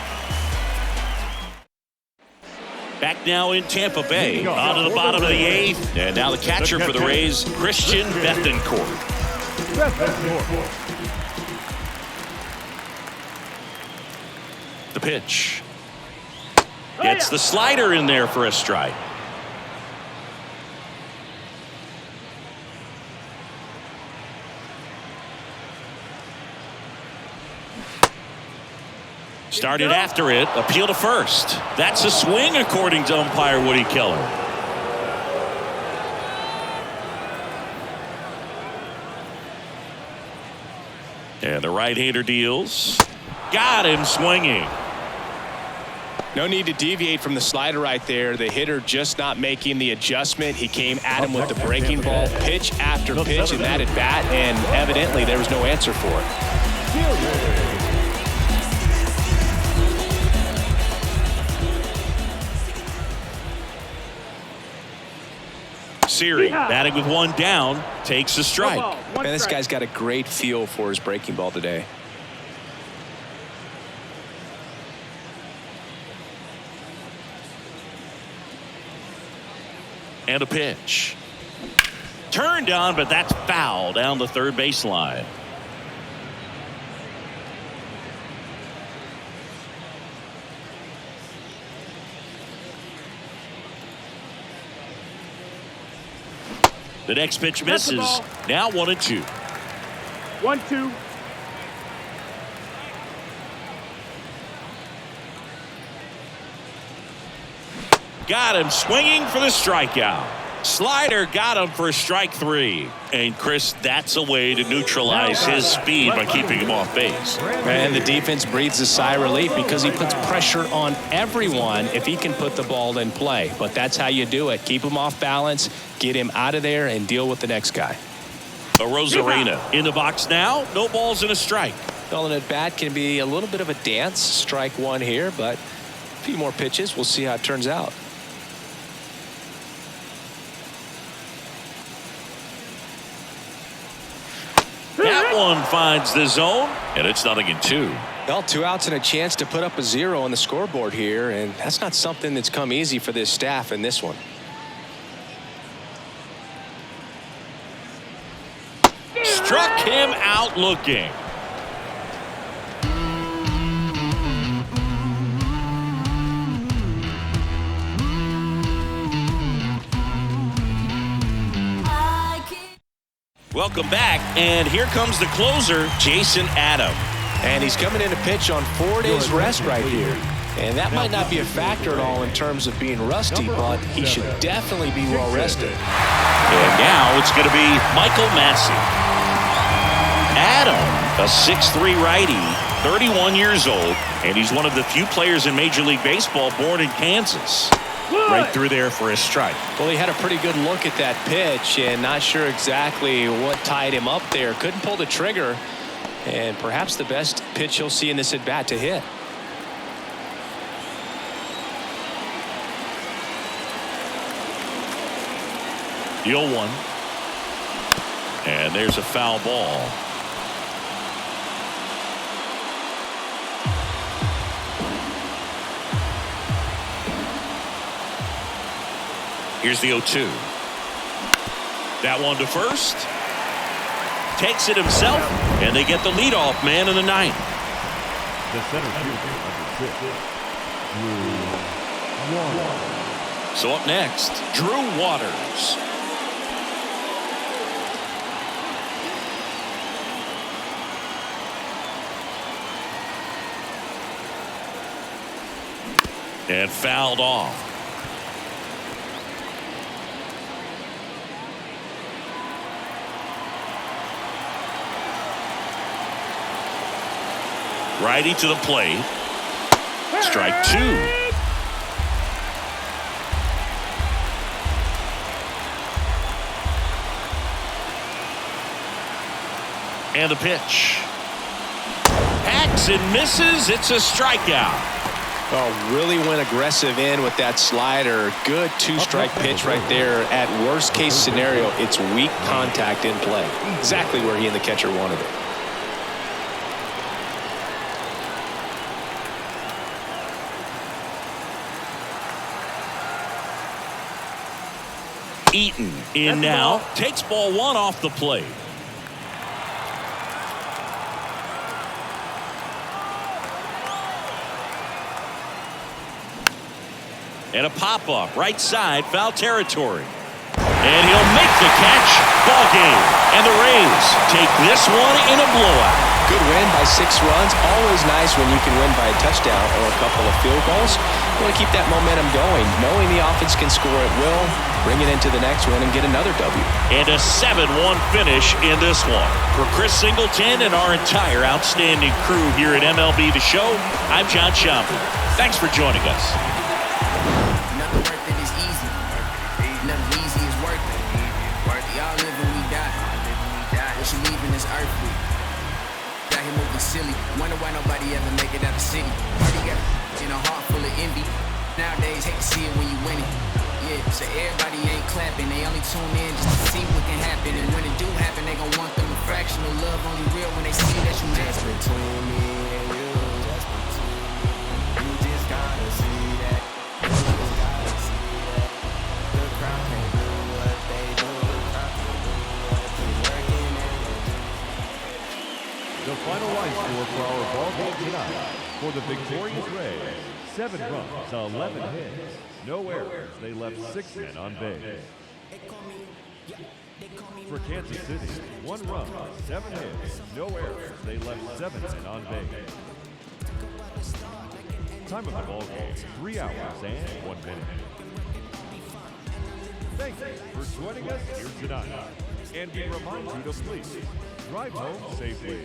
Back now in Tampa Bay. On to the bottom of the 8th. And now the catcher for the Rays, Christian Bethancourt. The pitch. Gets the slider in there for a strike. Started after it. Appeal to first. That's a swing according to umpire Woody Keller. And the right-hander deals. Got him swinging. No need to deviate from the slider right there. The hitter just not making the adjustment. He came at him with the breaking ball, pitch after pitch in that at bat, and evidently there was no answer for it. Siri batting with 1 down, takes a strike. Man, this guy's got a great feel for his breaking ball today. And a pitch. Turned on, but that's foul down the third baseline. The next pitch misses. Now 1-2. 1-2. Got him swinging for the strikeout. Slider got him for strike 3. And Chris, that's a way to neutralize his speed by keeping him off base. And the defense breathes a sigh of relief because he puts pressure on everyone if he can put the ball in play. But that's how you do it. Keep him off balance, get him out of there, and deal with the next guy. A Rosarena in the box now. No balls and a strike. Calling at bat can be a little bit of a dance. Strike 1 here, but a few more pitches. We'll see how it turns out. That one finds the zone, and it's 0-2. Well, 2 outs and a chance to put up a 0 on the scoreboard here, and that's not something that's come easy for this staff in this one. Struck him out looking. Welcome back, and here comes the closer, Jason Adam. And he's coming in to pitch on 4 days rest right here. And that might not be a factor at all in terms of being rusty, but he should definitely be well rested. And now it's going to be Michael Massey. Adam, a 6'3" righty, 31 years old, and he's one of the few players in Major League Baseball born in Kansas. Right through there for a strike. Well, he had a pretty good look at that pitch and not sure exactly what tied him up there. Couldn't pull the trigger, and perhaps the best pitch he'll see in this at bat to hit. The 0-1. And there's a foul ball. Here's the 0-2. That one to first. Takes it himself, and they get the leadoff man in the ninth. The center fielder, number 6, Drew Waters. So up next, Drew Waters. And fouled off. Righty to the plate. Strike 2. And the pitch. Hacks and misses. It's a strikeout. Oh, really went aggressive in with that slider. Good 2-strike pitch right there. At worst case scenario, it's weak contact in play. Exactly where he and the catcher wanted it. Eaton in now. Takes ball 1 off the plate. And a pop-up right side, foul territory. And he'll make the catch. Ball game. And the Rays take this one in a blowout. Good win by 6 runs. Always nice when you can win by a touchdown or a couple of field goals. You want to keep that momentum going. Knowing the offense can score at will, bring it into the next one and get another W. And a 7-1 finish in this one. For Chris Singleton and our entire outstanding crew here at MLB The Show, I'm John Schaumburg. Thanks for joining us. Nothing worth it is easy. Nothing easy is worth it. We all live and we die. What you leaving this earth with? Got him moving silly. Wonder why nobody ever make it out of the city. Already got in a heart full of envy. Nowadays, hate to see it when you win it. Yeah, so everybody ain't clapping. They only tune in just to see what can happen. And when it do happen, they gon' want them a fraction of love. Only real when they see that you just between me and you. Just between me. You just gotta see that. You just gotta see that. The crowd can't do what they do. The crowd can't do For the victorious Rays, 7 runs, 11 hits, no errors. They left 6 men on base. For Kansas City, 1 run, 7 hits, no errors. They left 7 men on base. Time of the ball game, 3 hours and 1 minute. Thank you for joining us here tonight. And we remind you to please drive home safely.